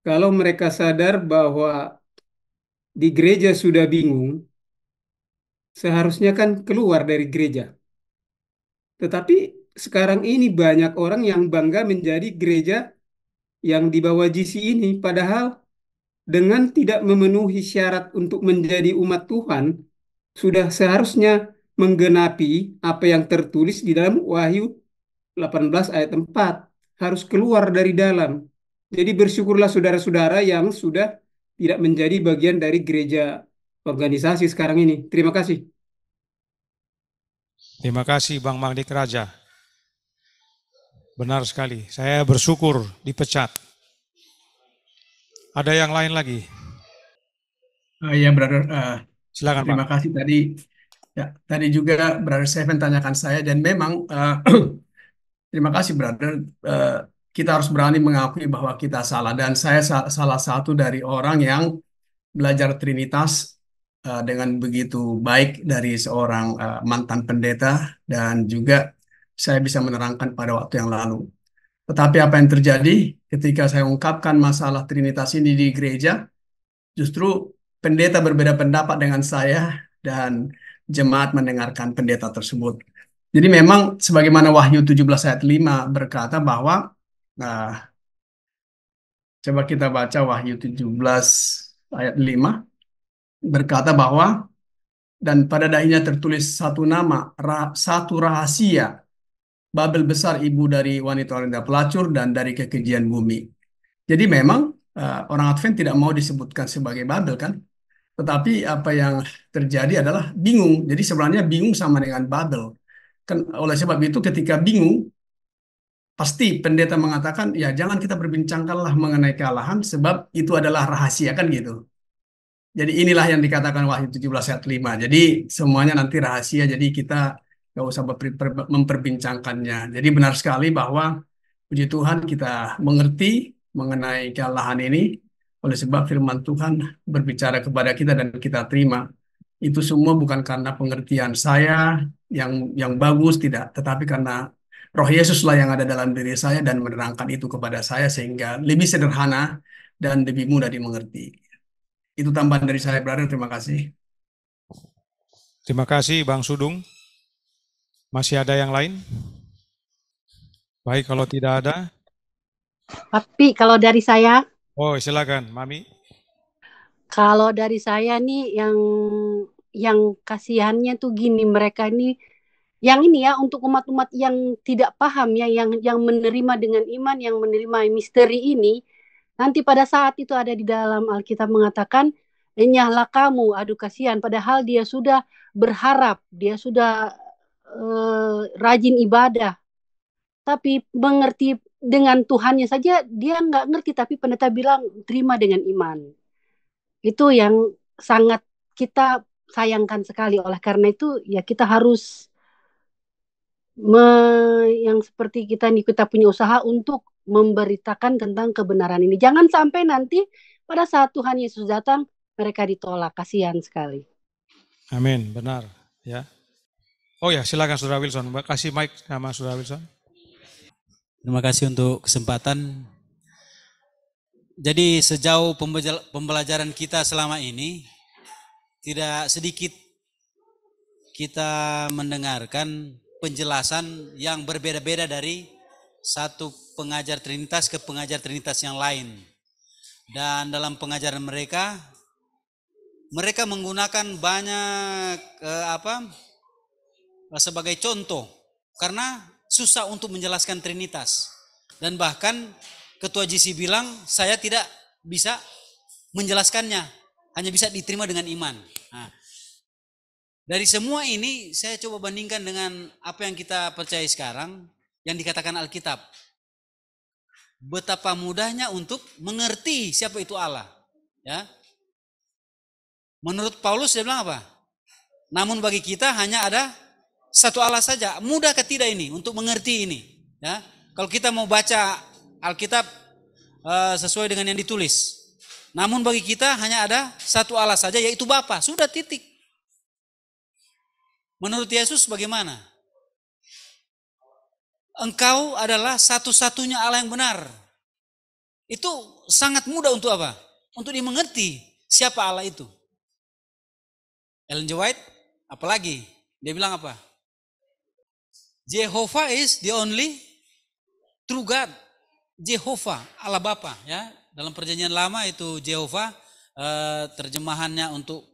kalau mereka sadar bahwa di gereja sudah bingung, seharusnya kan keluar dari gereja. Tetapi sekarang ini banyak orang yang bangga menjadi gereja yang di bawah GC ini, padahal dengan tidak memenuhi syarat untuk menjadi umat Tuhan, sudah seharusnya menggenapi apa yang tertulis di dalam Wahyu 18 ayat 4. Harus keluar dari dalam. Jadi bersyukurlah saudara-saudara yang sudah tidak menjadi bagian dari gereja organisasi sekarang ini. Terima kasih. Terima kasih Bang Magdik Raja. Benar sekali, saya bersyukur dipecat. Ada yang lain lagi? Ya, brother. Silakan Terima Pak. kasih tadi. Ya, tadi juga brother Seven tanyakan saya dan memang terima kasih brother. Kita harus berani mengakui bahwa kita salah dan saya salah satu dari orang yang belajar Trinitas dengan begitu baik dari seorang mantan pendeta dan juga saya bisa menerangkan pada waktu yang lalu. Tetapi apa yang terjadi ketika saya ungkapkan masalah Trinitas ini di gereja, justru pendeta berbeda pendapat dengan saya dan jemaat mendengarkan pendeta tersebut. Jadi memang sebagaimana Wahyu 17 ayat 5 berkata bahwa coba kita baca Wahyu 17 ayat 5 berkata bahwa dan pada dahinya tertulis satu nama, satu rahasia, Babel besar ibu dari wanita-wanita pelacur dan dari kekejian bumi. Jadi memang orang Advent tidak mau disebutkan sebagai Babel kan, tetapi apa yang terjadi adalah bingung. Jadi sebenarnya bingung sama dengan Babel. Kan oleh sebab itu ketika bingung, pasti pendeta mengatakan, ya jangan kita berbincangkanlah mengenai kekalahan sebab itu adalah rahasia kan gitu. Jadi inilah yang dikatakan Wahyu 17 ayat 5. Jadi semuanya nanti rahasia, jadi kita nggak usah memperbincangkannya. Jadi benar sekali bahwa puji Tuhan kita mengerti mengenai kekalahan ini, oleh sebab firman Tuhan berbicara kepada kita dan kita terima. Itu semua bukan karena pengertian saya yang bagus, tidak. Tetapi karena Roh Yesuslah yang ada dalam diri saya dan menerangkan itu kepada saya sehingga lebih sederhana dan lebih mudah dimengerti. Itu tambahan dari saya, brother. Terima kasih. Terima kasih, Bang Sudung. Masih ada yang lain? Baik, kalau tidak ada. Tapi kalau dari saya. Oh, silakan, Mami. Kalau dari saya nih yang kasihannya tuh gini, mereka ini yang ini ya, untuk umat-umat yang tidak paham ya, yang menerima dengan iman, yang menerima misteri ini, nanti pada saat itu ada di dalam Alkitab mengatakan, enyahlah kamu, aduh kasihan, padahal dia sudah berharap, dia sudah rajin ibadah, tapi mengerti dengan Tuhannya saja dia nggak ngerti, tapi pendeta bilang terima dengan iman. Itu yang sangat kita sayangkan sekali. Oleh karena itu ya kita harus yang seperti kita punya usaha untuk memberitakan tentang kebenaran ini. Jangan sampai nanti pada saat Tuhan Yesus datang mereka ditolak. Kasihan sekali. Amin, benar ya. Oh ya, silakan Saudara Wilson. Kasih mic sama Saudara Wilson. Terima kasih untuk kesempatan. Jadi sejauh pembelajaran kita selama ini, tidak sedikit kita mendengarkan penjelasan yang berbeda-beda dari satu pengajar Trinitas ke pengajar Trinitas yang lain. Dan dalam pengajaran mereka menggunakan banyak sebagai contoh karena susah untuk menjelaskan Trinitas. Dan bahkan Ketua GC bilang saya tidak bisa menjelaskannya, hanya bisa diterima dengan iman. Nah, dari semua ini saya coba bandingkan dengan apa yang kita percaya sekarang, yang dikatakan Alkitab. Betapa mudahnya untuk mengerti siapa itu Allah. Ya. Menurut Paulus dia bilang apa? Namun bagi kita hanya ada satu Allah saja. Mudahkah tidak ini untuk mengerti ini? Ya. Kalau kita mau baca Alkitab sesuai dengan yang ditulis. Namun bagi kita hanya ada satu Allah saja, yaitu Bapa. Sudah, titik. Menurut Yesus bagaimana? Engkau adalah satu-satunya Allah yang benar. Itu sangat mudah untuk apa? Untuk dimengerti siapa Allah itu. Ellen G. White, apalagi? Dia bilang apa? Jehovah is the only true God. Jehovah, Allah Bapa, ya. Dalam perjanjian lama itu Jehovah, terjemahannya untuk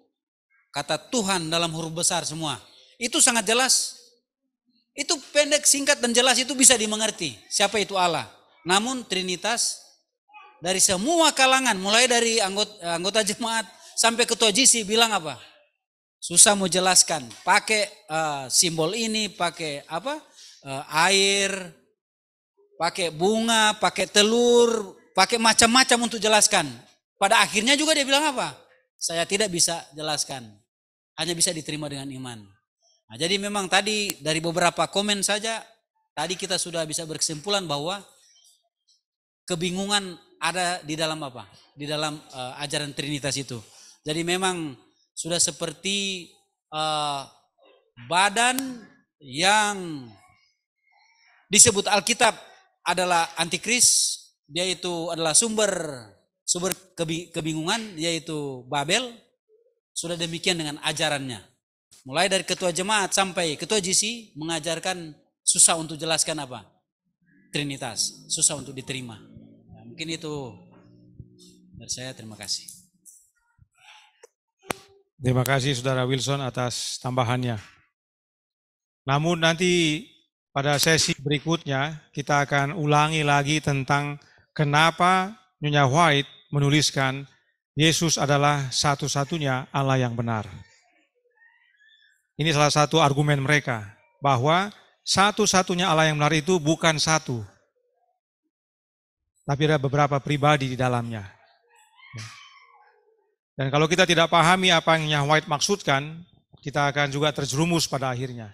kata Tuhan dalam huruf besar semua. Itu sangat jelas. Itu pendek, singkat dan jelas, itu bisa dimengerti siapa itu Allah. Namun Trinitas dari semua kalangan, mulai dari anggota jemaat sampai ketua GC bilang apa? Susah mau jelaskan. Pakai simbol ini, pakai apa? Air, pakai bunga, pakai telur, pakai macam-macam untuk jelaskan. Pada akhirnya juga dia bilang apa? Saya tidak bisa jelaskan. Hanya bisa diterima dengan iman. Nah, jadi memang tadi dari beberapa komen saja, tadi kita sudah bisa berkesimpulan bahwa kebingungan ada di dalam apa? Di dalam ajaran Trinitas itu. Jadi memang sudah seperti badan yang disebut Alkitab adalah antikris, dia itu adalah sumber kebingungan, yaitu Babel. Sudah demikian dengan ajarannya. Mulai dari ketua jemaat sampai ketua GC mengajarkan susah untuk jelaskan apa? Trinitas, susah untuk diterima. Nah, mungkin itu dari saya, terima kasih. Terima kasih Saudara Wilson atas tambahannya. Namun nanti pada sesi berikutnya kita akan ulangi lagi tentang kenapa Nyonya White menuliskan Yesus adalah satu-satunya Allah yang benar. Ini salah satu argumen mereka, bahwa satu-satunya Allah yang benar itu bukan satu, tapi ada beberapa pribadi di dalamnya. Dan kalau kita tidak pahami apa yang Nyonya White maksudkan, kita akan juga terjerumus pada akhirnya.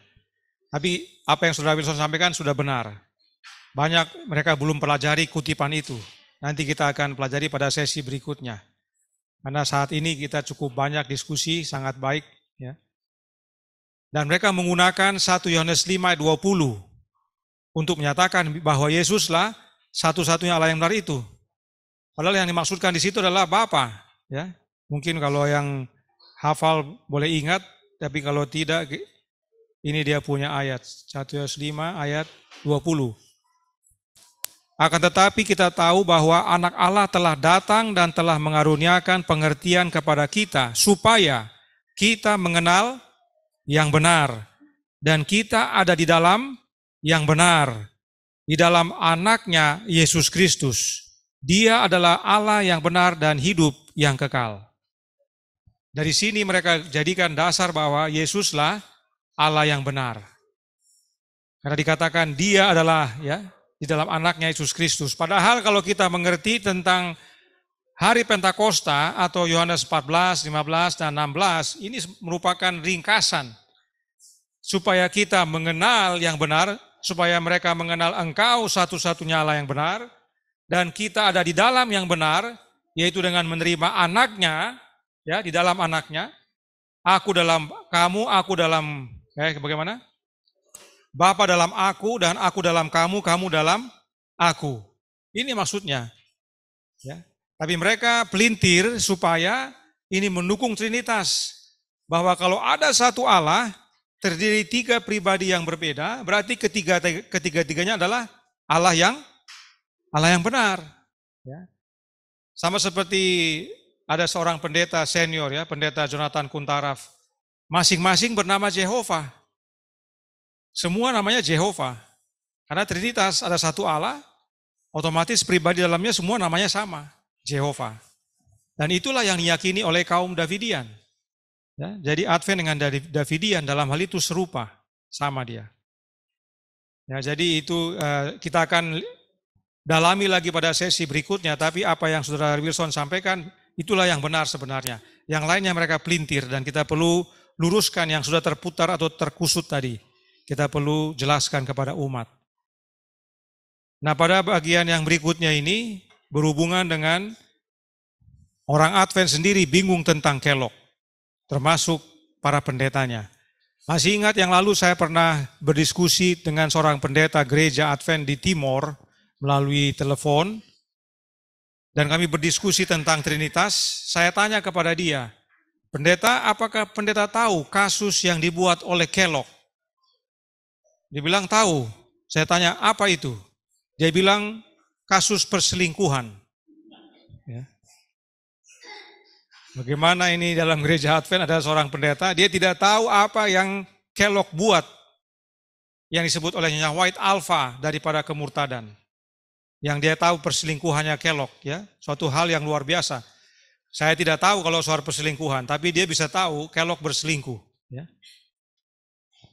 Tapi apa yang Saudara Wilson sampaikan sudah benar. Banyak mereka belum pelajari kutipan itu. Nanti kita akan pelajari pada sesi berikutnya. Karena saat ini kita cukup banyak diskusi, sangat baik. Ya. Dan mereka menggunakan 1 Yohanes 5 ayat 20 untuk menyatakan bahwa Yesuslah satu-satunya Allah yang benar itu. Padahal yang dimaksudkan di situ adalah Bapa. Ya. Mungkin kalau yang hafal boleh ingat, tapi kalau tidak, ini dia punya ayat. 1 Yohanes 5 ayat 20. Akan tetapi kita tahu bahwa anak Allah telah datang dan telah mengaruniakan pengertian kepada kita, supaya kita mengenal yang benar, dan kita ada di dalam yang benar, di dalam anaknya Yesus Kristus. Dia adalah Allah yang benar dan hidup yang kekal. Dari sini mereka jadikan dasar bahwa Yesuslah Allah yang benar. Karena dikatakan dia adalah ya di dalam anaknya Yesus Kristus. Padahal kalau kita mengerti tentang hari Pentakosta atau Yohanes 14, 15, dan 16, ini merupakan ringkasan supaya kita mengenal yang benar, supaya mereka mengenal Engkau satu-satunya Allah yang benar, dan kita ada di dalam yang benar, yaitu dengan menerima anaknya, ya di dalam anaknya, aku dalam kamu, aku dalam, bagaimana? Bapa dalam aku dan aku dalam kamu, kamu dalam aku. Ini maksudnya. Ya. Tapi mereka pelintir supaya ini mendukung Trinitas. Bahwa kalau ada satu Allah, terdiri 3 pribadi yang berbeda, berarti ketiga-tiganya adalah Allah yang benar. Ya. Sama seperti ada seorang pendeta senior, ya, pendeta Jonathan Kuntaraf. Masing-masing bernama Jehovah. Semua namanya Jehovah. Karena Trinitas ada satu Allah, otomatis pribadi dalamnya semua namanya sama, Jehovah. Dan itulah yang diyakini oleh kaum Davidian. Ya, jadi Advent dengan Davidian dalam hal itu serupa, sama dia. Ya, jadi itu kita akan dalami lagi pada sesi berikutnya, tapi apa yang Saudara Wilson sampaikan, itulah yang benar sebenarnya. Yang lainnya mereka pelintir dan kita perlu luruskan yang sudah terputar atau terkusut tadi. Kita perlu jelaskan kepada umat. Nah, pada bagian yang berikutnya ini berhubungan dengan orang Advent sendiri bingung tentang kelok, termasuk para pendetanya. Masih ingat yang lalu saya pernah berdiskusi dengan seorang pendeta gereja Advent di Timor melalui telepon, dan kami berdiskusi tentang Trinitas. Saya tanya kepada dia, pendeta, apakah pendeta tahu kasus yang dibuat oleh Kellogg? Dia bilang tahu. Saya tanya, apa itu? Dia bilang kasus perselingkuhan. Ya. Bagaimana ini dalam gereja Advent ada seorang pendeta, dia tidak tahu apa yang Kellogg buat, yang disebut oleh Nyonya White alpha daripada kemurtadan. Yang dia tahu perselingkuhannya Kellogg, ya, suatu hal yang luar biasa. Saya tidak tahu kalau soal perselingkuhan, tapi dia bisa tahu Kellogg berselingkuh. Ya.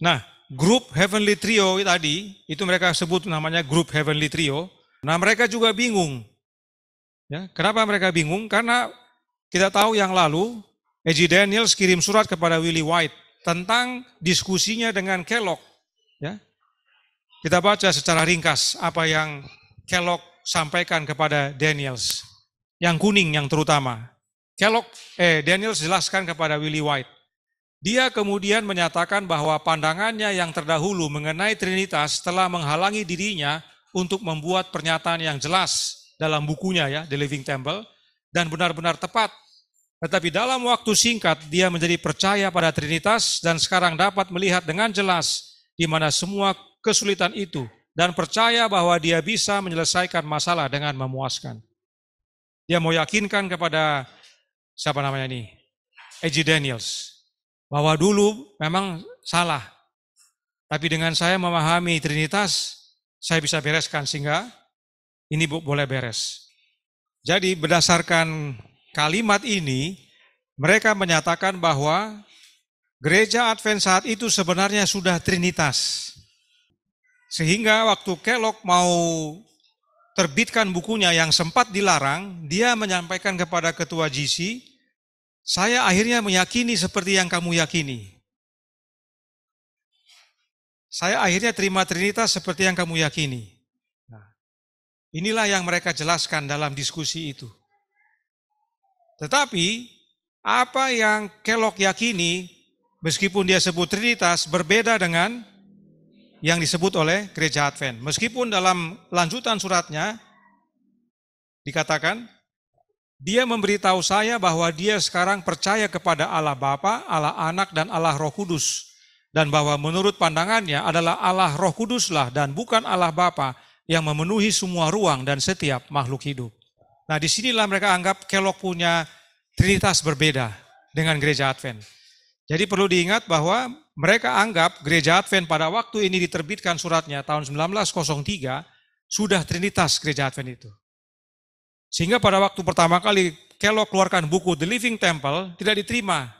Nah, grup Heavenly Trio tadi, itu mereka sebut namanya grup Heavenly Trio. Nah, mereka juga bingung. Ya, kenapa mereka bingung? Karena kita tahu yang lalu, A.J. Daniels kirim surat kepada Willie White tentang diskusinya dengan Kellogg. Ya. Kita baca secara ringkas apa yang Kellogg sampaikan kepada Daniels. Yang kuning yang terutama. Daniels jelaskan kepada Willie White. Dia kemudian menyatakan bahwa pandangannya yang terdahulu mengenai Trinitas telah menghalangi dirinya untuk membuat pernyataan yang jelas dalam bukunya ya, The Living Temple, dan benar-benar tepat. Tetapi dalam waktu singkat dia menjadi percaya pada Trinitas dan sekarang dapat melihat dengan jelas di mana semua kesulitan itu dan percaya bahwa dia bisa menyelesaikan masalah dengan memuaskan. Dia mau yakinkan kepada siapa namanya ini? A.J. Daniels bahwa dulu memang salah. Tapi dengan saya memahami Trinitas, saya bisa bereskan sehingga ini boleh beres. Jadi berdasarkan kalimat ini, mereka menyatakan bahwa gereja Advent saat itu sebenarnya sudah Trinitas. Sehingga waktu Kellogg mau terbitkan bukunya yang sempat dilarang, dia menyampaikan kepada ketua GC, saya akhirnya meyakini seperti yang kamu yakini. Saya akhirnya terima Trinitas seperti yang kamu yakini. Nah, inilah yang mereka jelaskan dalam diskusi itu. Tetapi apa yang Kellogg yakini, meskipun dia sebut Trinitas, berbeda dengan yang disebut oleh gereja Advent. Meskipun dalam lanjutan suratnya dikatakan, dia memberitahu saya bahwa dia sekarang percaya kepada Allah Bapa, Allah Anak, dan Allah Roh Kudus. Dan bahwa menurut pandangannya adalah Allah Roh Kuduslah dan bukan Allah Bapa yang memenuhi semua ruang dan setiap makhluk hidup. Nah, disinilah mereka anggap Kellogg punya Trinitas berbeda dengan gereja Advent. Jadi perlu diingat bahwa mereka anggap gereja Advent pada waktu ini diterbitkan suratnya tahun 1903 sudah Trinitas gereja Advent itu. Sehingga pada waktu pertama kali Kellogg keluarkan buku The Living Temple tidak diterima.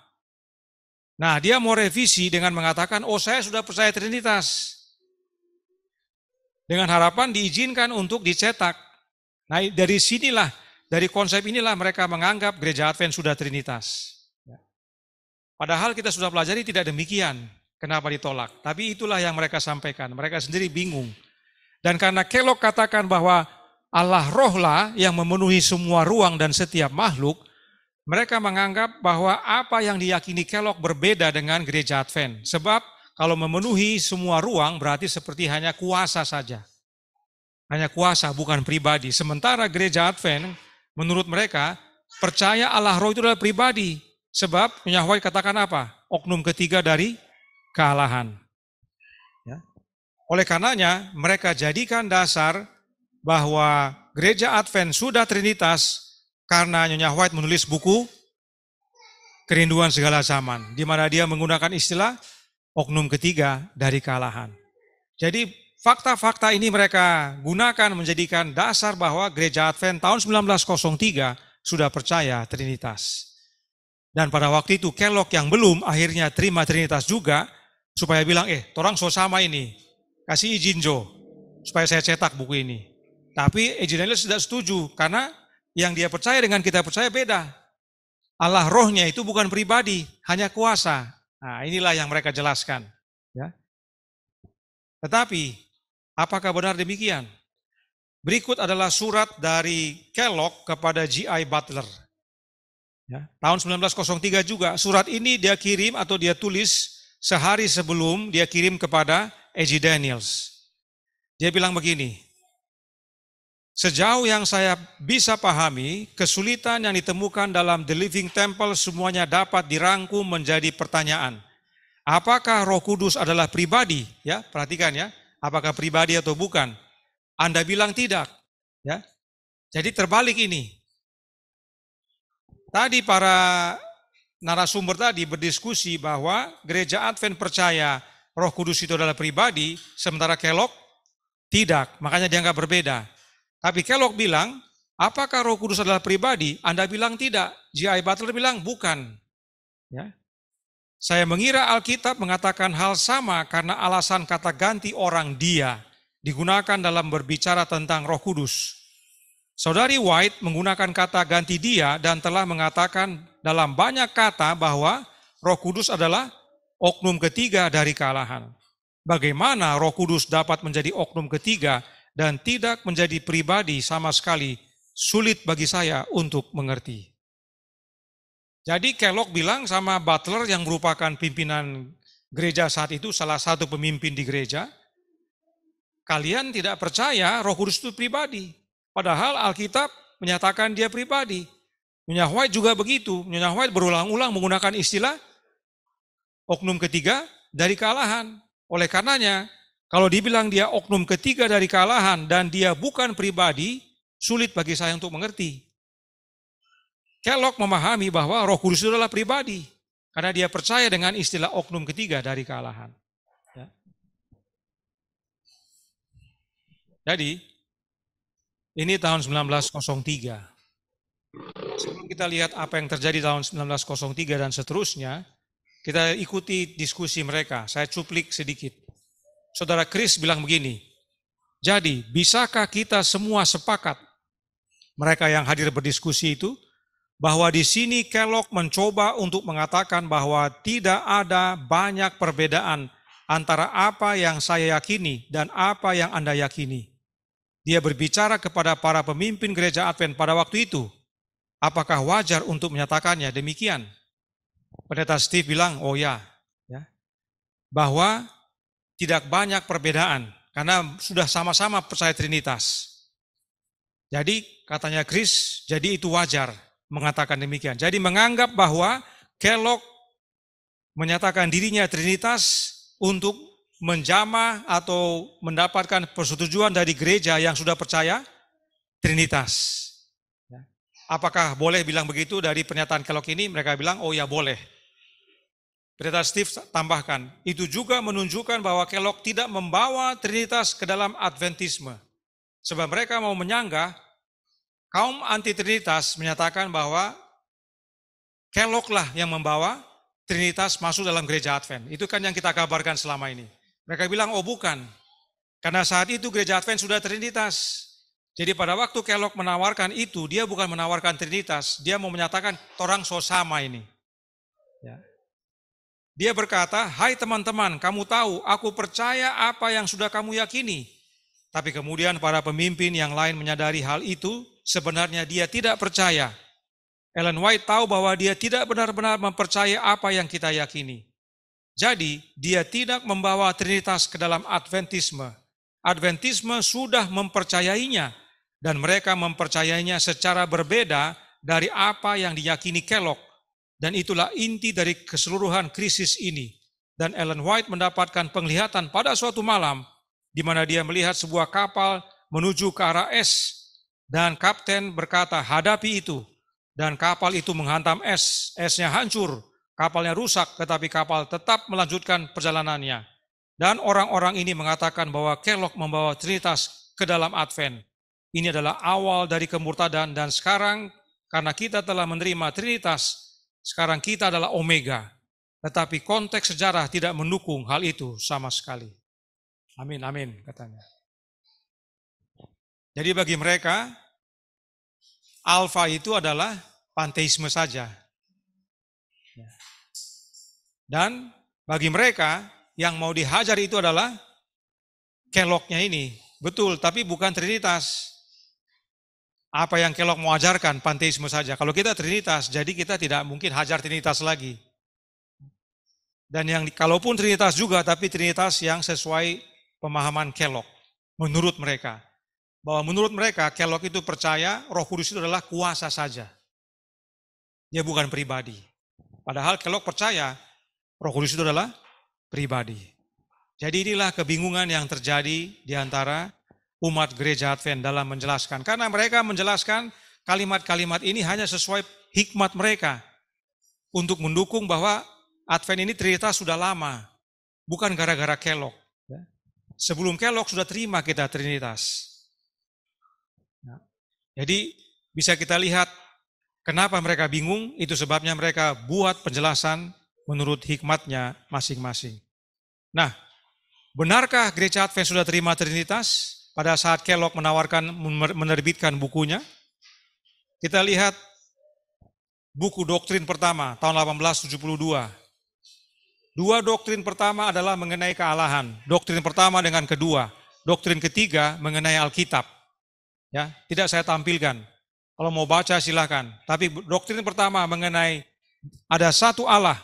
Nah, dia mau revisi dengan mengatakan, oh saya sudah percaya Trinitas. Dengan harapan diizinkan untuk dicetak. Nah, dari sinilah, dari konsep inilah mereka menganggap gereja Advent sudah Trinitas. Padahal kita sudah pelajari tidak demikian. Kenapa ditolak? Tapi itulah yang mereka sampaikan. Mereka sendiri bingung. Dan karena Kellogg katakan bahwa Allah Rohlah yang memenuhi semua ruang dan setiap makhluk, mereka menganggap bahwa apa yang diyakini Kellogg berbeda dengan gereja Advent. Sebab kalau memenuhi semua ruang berarti seperti hanya kuasa saja. Hanya kuasa, bukan pribadi. Sementara gereja Advent, menurut mereka, percaya Allah Roh itu adalah pribadi. Sebab Nyonya White katakan apa? Oknum ketiga dari kealahan. Ya. Oleh karenanya, mereka jadikan dasar bahwa gereja Advent sudah Trinitas karena Nyonya White menulis buku Kerinduan Segala Zaman, di mana dia menggunakan istilah oknum ketiga dari kealahan. Jadi fakta-fakta ini mereka gunakan menjadikan dasar bahwa gereja Advent tahun 1903 sudah percaya Trinitas. Dan pada waktu itu Kellogg yang belum akhirnya terima Trinitas juga, supaya bilang, torang so sama ini, kasih izin Jo, supaya saya cetak buku ini. Tapi A.J. Daniels tidak setuju, karena yang dia percaya dengan kita percaya beda. Allah Rohnya itu bukan pribadi, hanya kuasa. Nah, inilah yang mereka jelaskan. Ya. Tetapi, apakah benar demikian? Berikut adalah surat dari Kellogg kepada G.I. Butler. Ya, tahun 1903 juga, surat ini dia kirim atau dia tulis sehari sebelum dia kirim kepada A.J. Daniels. Dia bilang begini, sejauh yang saya bisa pahami, kesulitan yang ditemukan dalam The Living Temple semuanya dapat dirangkum menjadi pertanyaan. Apakah Roh Kudus adalah pribadi? Ya, perhatikan ya, apakah pribadi atau bukan? Anda bilang tidak. Ya, jadi terbalik ini. Tadi para narasumber tadi berdiskusi bahwa gereja Advent percaya Roh Kudus itu adalah pribadi, sementara Kellogg tidak, makanya dianggap berbeda. Tapi Kellogg bilang, apakah Roh Kudus adalah pribadi? Anda bilang tidak. G.I. Butler bilang bukan. Ya. Saya mengira Alkitab mengatakan hal sama karena alasan kata ganti orang dia digunakan dalam berbicara tentang Roh Kudus. Saudari White menggunakan kata ganti dia dan telah mengatakan dalam banyak kata bahwa Roh Kudus adalah oknum ketiga dari kealahan. Bagaimana Roh Kudus dapat menjadi oknum ketiga dan tidak menjadi pribadi sama sekali, sulit bagi saya untuk mengerti. Jadi Kellogg bilang sama Butler yang merupakan pimpinan gereja saat itu, salah satu pemimpin di gereja, kalian tidak percaya Roh Kudus itu pribadi. Padahal Alkitab menyatakan dia pribadi. Nyonya White juga begitu. Nyonya White berulang-ulang menggunakan istilah oknum ketiga dari kaalahan. Oleh karenanya, kalau dibilang dia oknum ketiga dari kaalahan dan dia bukan pribadi, sulit bagi saya untuk mengerti. Kellogg memahami bahwa Roh Kudus itu adalah pribadi, karena dia percaya dengan istilah oknum ketiga dari kaalahan. Ya. Jadi, ini tahun 1903. Sebelum kita lihat apa yang terjadi tahun 1903 dan seterusnya, kita ikuti diskusi mereka. Saya cuplik sedikit. Saudara Chris bilang begini, jadi bisakah kita semua sepakat, mereka yang hadir berdiskusi itu, bahwa di sini Kellogg mencoba untuk mengatakan bahwa tidak ada banyak perbedaan antara apa yang saya yakini dan apa yang Anda yakini. Dia berbicara kepada para pemimpin gereja Advent pada waktu itu. Apakah wajar untuk menyatakannya demikian? Pendeta Steve bilang, oh ya, bahwa tidak banyak perbedaan karena sudah sama-sama percaya Trinitas. Jadi katanya Chris, jadi itu wajar mengatakan demikian. Jadi menganggap bahwa Kellogg menyatakan dirinya Trinitas untuk menjamah atau mendapatkan persetujuan dari gereja yang sudah percaya Trinitas. Apakah boleh bilang begitu dari pernyataan Kellogg ini? Mereka bilang, oh ya boleh. Pendeta Steve tambahkan, itu juga menunjukkan bahwa Kellogg tidak membawa Trinitas ke dalam Adventisme. Sebab mereka mau menyanggah, kaum anti-Trinitas menyatakan bahwa Kellogg lah yang membawa Trinitas masuk dalam gereja Advent. Itu kan yang kita kabarkan selama ini. Mereka bilang, oh bukan. Karena saat itu gereja Advent sudah Trinitas. Jadi pada waktu Kellogg menawarkan itu, dia bukan menawarkan Trinitas. Dia mau menyatakan, torang so sama ini. Ya. Dia berkata, hai teman-teman, kamu tahu, aku percaya apa yang sudah kamu yakini. Tapi kemudian para pemimpin yang lain menyadari hal itu, sebenarnya dia tidak percaya. Ellen White tahu bahwa dia tidak benar-benar mempercayai apa yang kita yakini. Jadi, dia tidak membawa Trinitas ke dalam Adventisme. Adventisme sudah mempercayainya, dan mereka mempercayainya secara berbeda dari apa yang diyakini Kellogg. Dan itulah inti dari keseluruhan krisis ini. Dan Ellen White mendapatkan penglihatan pada suatu malam, di mana dia melihat sebuah kapal menuju ke arah es, dan kapten berkata, hadapi itu. Dan kapal itu menghantam es, esnya hancur, kapalnya rusak, tetapi kapal tetap melanjutkan perjalanannya. Dan orang-orang ini mengatakan bahwa Kellogg membawa Trinitas ke dalam Advent. Ini adalah awal dari kemurtadan, dan sekarang karena kita telah menerima Trinitas, sekarang kita adalah Omega. Tetapi konteks sejarah tidak mendukung hal itu sama sekali. Amin, amin katanya. Jadi bagi mereka, Alfa itu adalah panteisme saja. Dan bagi mereka, yang mau dihajar itu adalah Kellogg-nya ini. Betul, tapi bukan Trinitas. Apa yang Kellogg mau ajarkan, panteisme saja. Kalau kita Trinitas, jadi kita tidak mungkin hajar Trinitas lagi. Dan yang kalaupun Trinitas juga, tapi Trinitas yang sesuai pemahaman Kellogg. Menurut mereka. Bahwa menurut mereka, Kellogg itu percaya Roh Kudus itu adalah kuasa saja. Dia bukan pribadi. Padahal Kellogg percaya Roh Kudus itu adalah pribadi. Jadi inilah kebingungan yang terjadi di antara umat gereja Advent dalam menjelaskan. Karena mereka menjelaskan kalimat-kalimat ini hanya sesuai hikmat mereka. Untuk mendukung bahwa Advent ini Trinitas sudah lama. Bukan gara-gara Kellogg. Sebelum Kellogg sudah terima kita Trinitas. Jadi bisa kita lihat kenapa mereka bingung, itu sebabnya mereka buat penjelasan menurut hikmatnya masing-masing. Nah, benarkah gereja Advent sudah terima Trinitas pada saat Kellogg menerbitkan bukunya? Kita lihat buku doktrin pertama tahun 1872. Dua doktrin pertama adalah mengenai kealahan. Doktrin pertama dengan kedua. Doktrin ketiga mengenai Alkitab. Ya, tidak saya tampilkan. Kalau mau baca silakan. Tapi doktrin pertama mengenai ada satu Allah,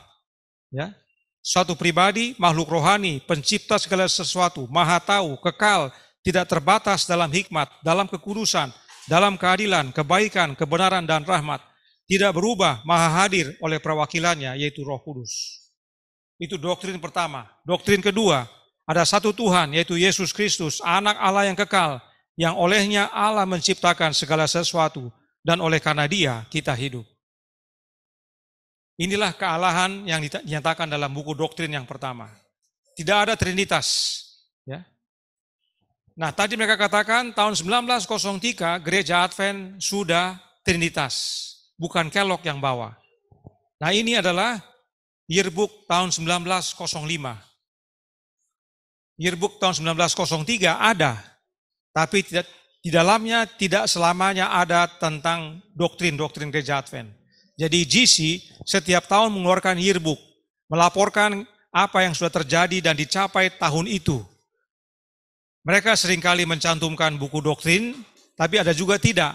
ya, suatu pribadi, makhluk rohani, pencipta segala sesuatu, maha tahu, kekal, tidak terbatas dalam hikmat, dalam kekudusan, dalam keadilan, kebaikan, kebenaran, dan rahmat. Tidak berubah, maha hadir oleh perwakilannya, yaitu Roh Kudus. Itu doktrin pertama. Doktrin kedua, ada satu Tuhan, yaitu Yesus Kristus, anak Allah yang kekal, yang olehnya Allah menciptakan segala sesuatu, dan oleh karena Dia kita hidup. Inilah kealahan yang dinyatakan dalam buku doktrin yang pertama. Tidak ada Trinitas. Ya. Nah, tadi mereka katakan tahun 1903 Gereja Advent sudah Trinitas, bukan Kellogg yang bawa. Nah, ini adalah yearbook tahun 1905. Yearbook tahun 1903 ada, tapi di dalamnya tidak selamanya ada tentang doktrin-doktrin Gereja Advent. Jadi GC setiap tahun mengeluarkan yearbook, melaporkan apa yang sudah terjadi dan dicapai tahun itu. Mereka seringkali mencantumkan buku doktrin, tapi ada juga tidak.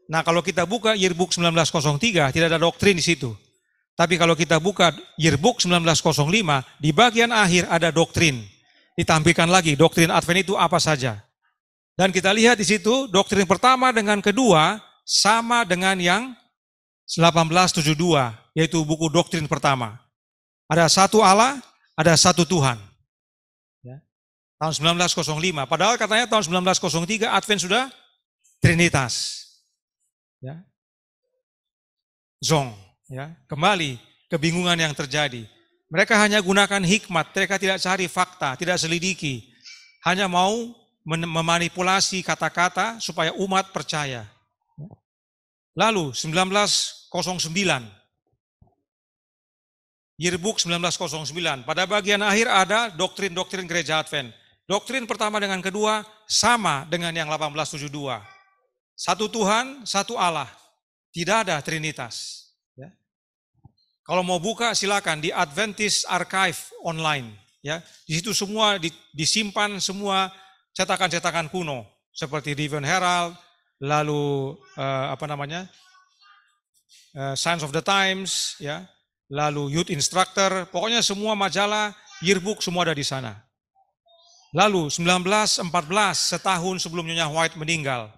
Nah, kalau kita buka yearbook 1903, tidak ada doktrin di situ. Tapi kalau kita buka yearbook 1905, di bagian akhir ada doktrin. Ditampilkan lagi doktrin Advent itu apa saja. Dan kita lihat di situ, doktrin pertama dengan kedua sama dengan yang 1872, yaitu buku doktrin pertama. Ada satu Allah, ada satu Tuhan. Ya. Tahun 1905, padahal katanya tahun 1903 Advent sudah Trinitas. Ya. Zong, ya. Kembali kebingungan yang terjadi. Mereka hanya gunakan hikmat, mereka tidak cari fakta, tidak selidiki. Hanya mau memanipulasi kata-kata supaya umat percaya. Lalu 1909, yearbook 1909, pada bagian akhir ada doktrin-doktrin Gereja Advent. Doktrin pertama dengan kedua sama dengan yang 1872. Satu Tuhan, satu Allah, tidak ada Trinitas. Ya. Kalau mau buka silakan di Adventist Archive online. Ya, di situ semua disimpan semua cetakan-cetakan kuno seperti Review Herald, lalu Signs of the Times, ya, lalu Youth Instructor, pokoknya semua majalah, yearbook semua ada di sana. Lalu 1914, setahun sebelum Nyonya White meninggal,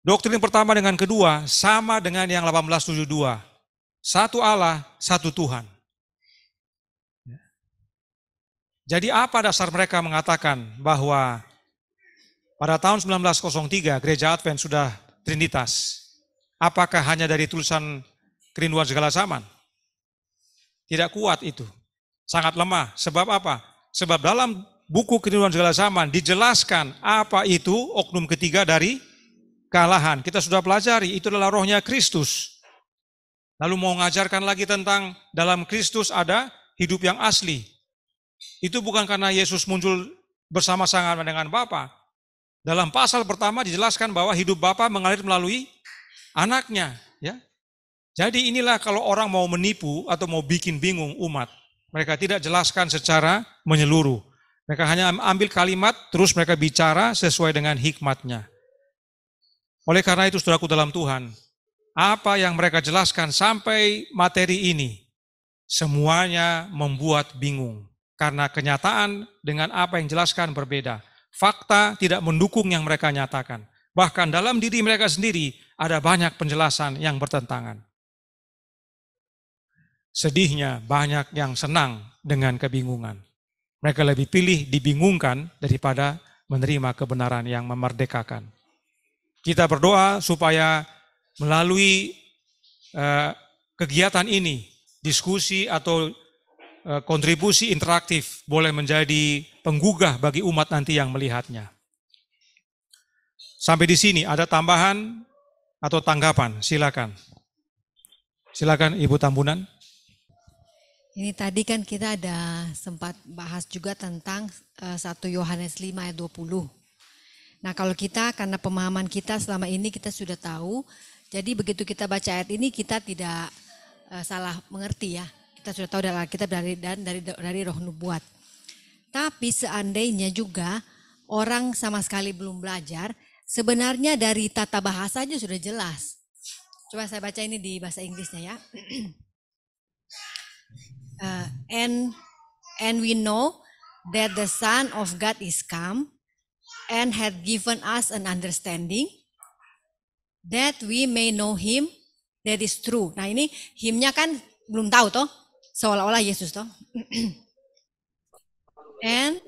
doktrin pertama dengan kedua sama dengan yang 1872. Satu Allah, satu Tuhan. Jadi apa dasar mereka mengatakan bahwa pada tahun 1903 Gereja Advent sudah Trinitas? Apakah hanya dari tulisan Kerinduan Segala Zaman? Tidak kuat itu. Sangat lemah. Sebab apa? Sebab dalam buku Kerinduan Segala Zaman dijelaskan apa itu oknum ketiga dari kealahan. Kita sudah pelajari, itu adalah rohnya Kristus. Lalu mau mengajarkan lagi tentang dalam Kristus ada hidup yang asli. Itu bukan karena Yesus muncul bersama-sama dengan Bapa. Dalam pasal pertama dijelaskan bahwa hidup Bapa mengalir melalui anaknya. Ya. Jadi inilah kalau orang mau menipu atau mau bikin bingung umat, mereka tidak jelaskan secara menyeluruh. Mereka hanya ambil kalimat, terus mereka bicara sesuai dengan hikmatnya. Oleh karena itu, saudaraku dalam Tuhan, apa yang mereka jelaskan sampai materi ini, semuanya membuat bingung. Karena kenyataan dengan apa yang jelaskan berbeda. Fakta tidak mendukung yang mereka nyatakan. Bahkan dalam diri mereka sendiri ada banyak penjelasan yang bertentangan. Sedihnya banyak yang senang dengan kebingungan. Mereka lebih pilih dibingungkan daripada menerima kebenaran yang memerdekakan. Kita berdoa supaya melalui kegiatan ini, diskusi atau kontribusi interaktif boleh menjadi penggugah bagi umat nanti yang melihatnya. Sampai di sini ada tambahan atau tanggapan, silakan. Silakan Ibu Tambunan. Ini tadi kan kita ada sempat bahas juga tentang 1 Yohanes 5 ayat 20. Nah, kalau kita karena pemahaman kita selama ini kita sudah tahu, jadi begitu kita baca ayat ini kita tidak salah mengerti ya. Kita sudah tahu dari Alkitab dari roh nubuat. Tapi seandainya juga orang sama sekali belum belajar, sebenarnya dari tata bahasa aja sudah jelas. Coba saya baca ini di bahasa Inggrisnya ya. And we know that the Son of God is come and had given us an understanding that we may know him that is true. Nah ini himnya kan belum tahu toh, seolah-olah Yesus toh. And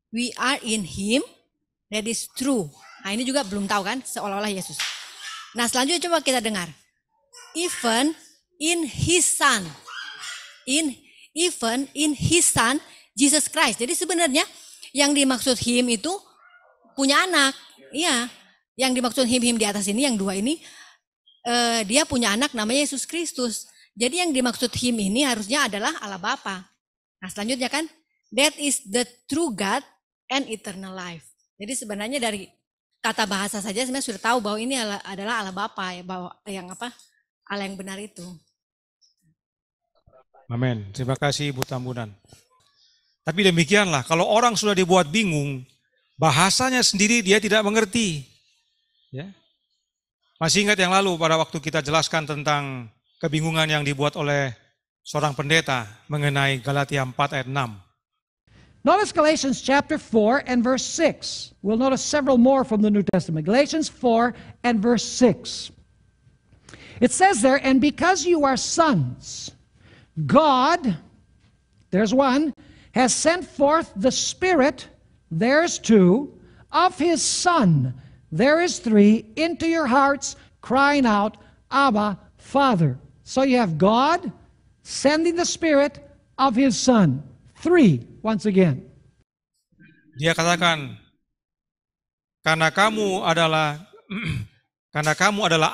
we are in him that is true. Nah ini juga belum tahu kan, seolah-olah Yesus. Nah selanjutnya coba kita dengar. Even in his son. Even in his son, Jesus Christ. Jadi sebenarnya yang dimaksud him itu punya anak. Iya, yang dimaksud him di atas ini, yang dua ini, dia punya anak namanya Yesus Kristus. Jadi yang dimaksud him ini harusnya adalah Allah Bapa. Nah selanjutnya kan, that is the true God and eternal life. Jadi sebenarnya dari tata bahasa saja sebenarnya sudah tahu bahwa ini adalah Allah Bapa ya, bahwa yang apa? Allah yang benar itu. Amin. Terima kasih Ibu Tambunan. Tapi demikianlah, kalau orang sudah dibuat bingung, bahasanya sendiri dia tidak mengerti. Ya. Masih ingat yang lalu pada waktu kita jelaskan tentang kebingungan yang dibuat oleh seorang pendeta mengenai Galatia 4 ayat 6. Notice Galatians chapter 4 and verse 6. We'll notice several more from the New Testament. Galatians 4 and verse 6. It says there, and because you are sons, God, there's one, has sent forth the Spirit, there's two, of His Son, there is three, into your hearts, crying out, Abba, Father. So you have God sending the Spirit of His Son. Three, once again. Dia katakan, karena kamu adalah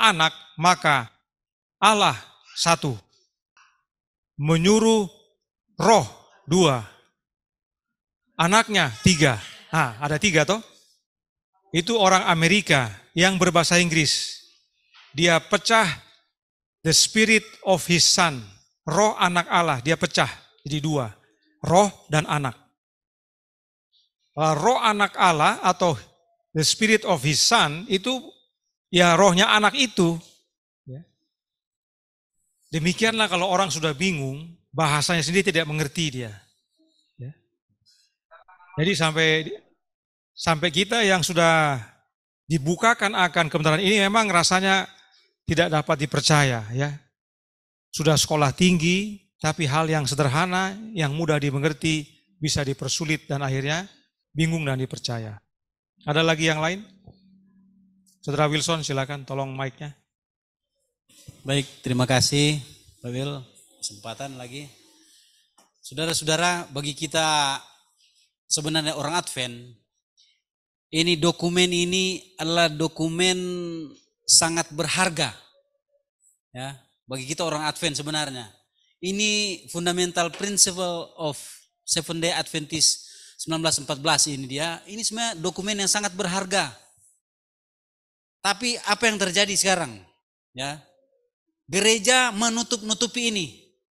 anak, maka Allah satu. Menyuruh roh dua. Anaknya tiga. Nah, ada tiga toh. Itu orang Amerika yang berbahasa Inggris. Dia pecah the spirit of his son. Roh anak Allah, dia pecah. Jadi dua. Roh dan anak. Roh anak Allah atau the spirit of his son itu ya rohnya anak itu. Demikianlah kalau orang sudah bingung, bahasanya sendiri tidak mengerti dia. Jadi sampai kita yang sudah dibukakan akan kebenaran ini memang rasanya tidak dapat dipercaya ya. Sudah sekolah tinggi, tapi hal yang sederhana, yang mudah dimengerti, bisa dipersulit dan akhirnya bingung dan dipercaya. Ada lagi yang lain? Saudara Wilson silakan tolong mic-nya. Baik, terima kasih Pak Wil, kesempatan lagi. Saudara-saudara, bagi kita sebenarnya orang Advent, ini dokumen ini adalah dokumen sangat berharga. Ya, bagi kita orang Advent sebenarnya. Ini fundamental principle of Seventh Day Adventist 1914 ini dia. Ini sebenarnya dokumen yang sangat berharga. Tapi apa yang terjadi sekarang? Ya, gereja menutup-nutupi ini.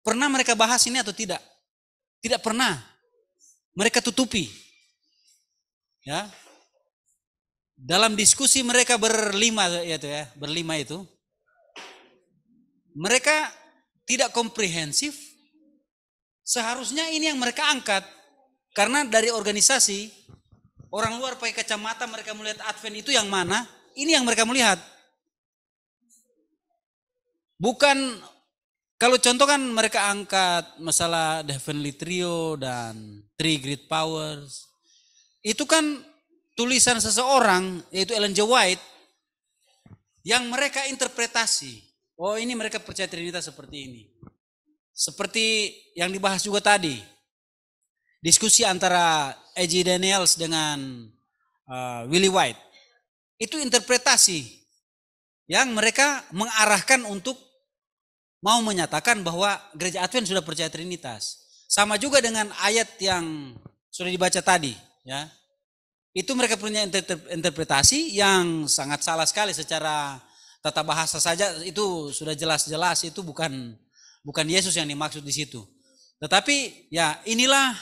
Pernah mereka bahas ini atau tidak? Tidak pernah. Mereka tutupi. Ya. Dalam diskusi mereka berlima itu. Mereka tidak komprehensif. Seharusnya ini yang mereka angkat. Karena dari organisasi, orang luar pakai kacamata, mereka melihat Advent itu yang mana? Ini yang mereka melihat. Bukan, kalau contoh kan mereka angkat masalah The Heavenly Trio dan Three Great Powers. Itu kan tulisan seseorang, yaitu Ellen G. White, yang mereka interpretasi. Oh ini mereka percaya Trinitas seperti ini. Seperti yang dibahas juga tadi. Diskusi antara A.J. Daniels dengan Willie White. Itu interpretasi yang mereka mengarahkan untuk mau menyatakan bahwa gereja Advent sudah percaya Trinitas. Sama juga dengan ayat yang sudah dibaca tadi, ya. Itu mereka punya interpretasi yang sangat salah sekali secara tata bahasa saja, itu sudah jelas-jelas itu bukan Yesus yang dimaksud di situ. Tetapi ya inilah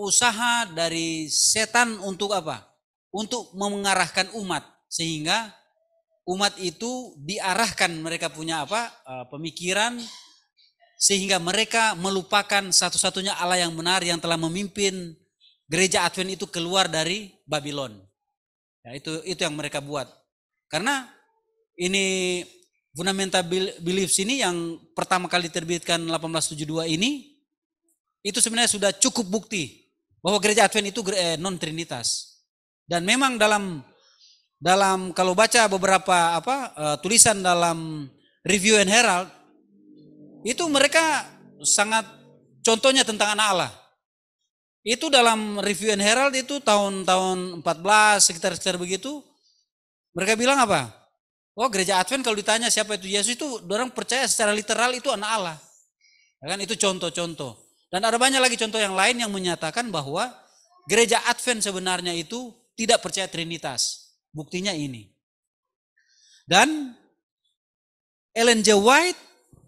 usaha dari setan untuk apa? Untuk mengarahkan umat sehingga umat itu diarahkan mereka punya pemikiran sehingga mereka melupakan satu-satunya Allah yang benar yang telah memimpin gereja Advent itu keluar dari Babylon. Ya, itu yang mereka buat. Karena ini fundamental beliefs ini yang pertama kali diterbitkan 1872 ini, itu sebenarnya sudah cukup bukti bahwa gereja Advent itu non trinitas. Dan memang dalam kalau baca beberapa tulisan dalam Review and Herald, itu mereka sangat contohnya tentang anak Allah. Itu dalam Review and Herald itu tahun 14 sekitar begitu, mereka bilang apa? Oh, gereja Advent kalau ditanya siapa itu Yesus, itu orang percaya secara literal itu anak Allah. Ya kan, itu contoh-contoh. Dan ada banyak lagi contoh yang lain yang menyatakan bahwa gereja Advent sebenarnya itu tidak percaya Trinitas. Buktinya ini. Dan Ellen G. White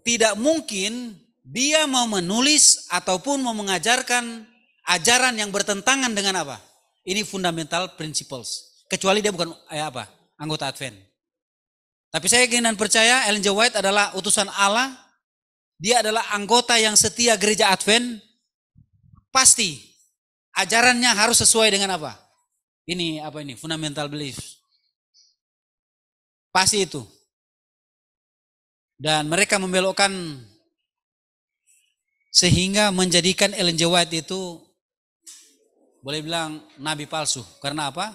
tidak mungkin dia mau menulis ataupun mau mengajarkan ajaran yang bertentangan dengan apa? Ini fundamental principles. Kecuali dia bukan anggota Advent. Tapi saya ingin dan percaya Ellen G. White adalah utusan Allah. Dia adalah anggota yang setia gereja Advent. Pasti ajarannya harus sesuai dengan apa? Ini fundamental beliefs. Pasti itu. Dan mereka membelokkan sehingga menjadikan Ellen G. White itu boleh bilang nabi palsu. Karena apa?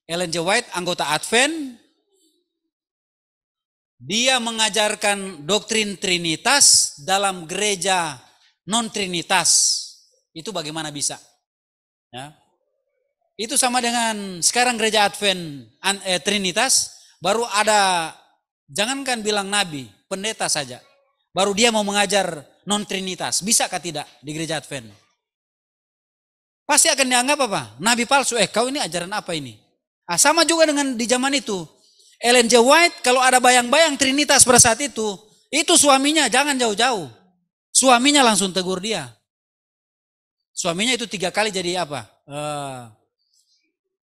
Ellen G. White anggota Advent, dia mengajarkan doktrin Trinitas dalam gereja non-Trinitas. Itu bagaimana bisa? Ya. Itu sama dengan sekarang gereja Advent Trinitas, baru ada, jangankan bilang nabi, pendeta saja. Baru dia mau mengajar non-Trinitas. Bisakah tidak di gereja Advent? Pasti akan dianggap apa? Nabi palsu. Kau ini ajaran apa ini? Sama juga dengan di zaman itu. Ellen G. White kalau ada bayang-bayang Trinitas pada saat itu suaminya jangan jauh-jauh. Suaminya langsung tegur dia. Suaminya itu 3 kali jadi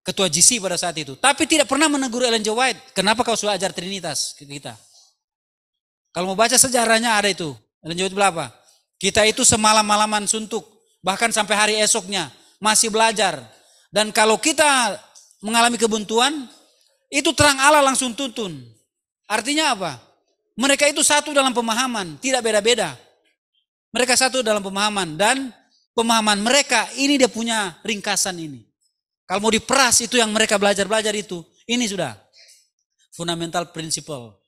ketua GC pada saat itu. Tapi tidak pernah menegur Ellen G. White. Kenapa kau sudah ajar Trinitas ke kita? Kalau mau baca sejarahnya ada itu. Ellen G. White bilang apa? Kita itu semalam-malaman suntuk. Bahkan sampai hari esoknya masih belajar. Dan kalau kita mengalami kebuntuan, itu terang Allah langsung tuntun. Artinya apa? Mereka itu satu dalam pemahaman. Tidak beda-beda. Mereka satu dalam pemahaman. Dan pemahaman mereka ini dia punya ringkasan ini. Kalau mau diperas itu yang mereka belajar itu. Ini sudah fundamental principle.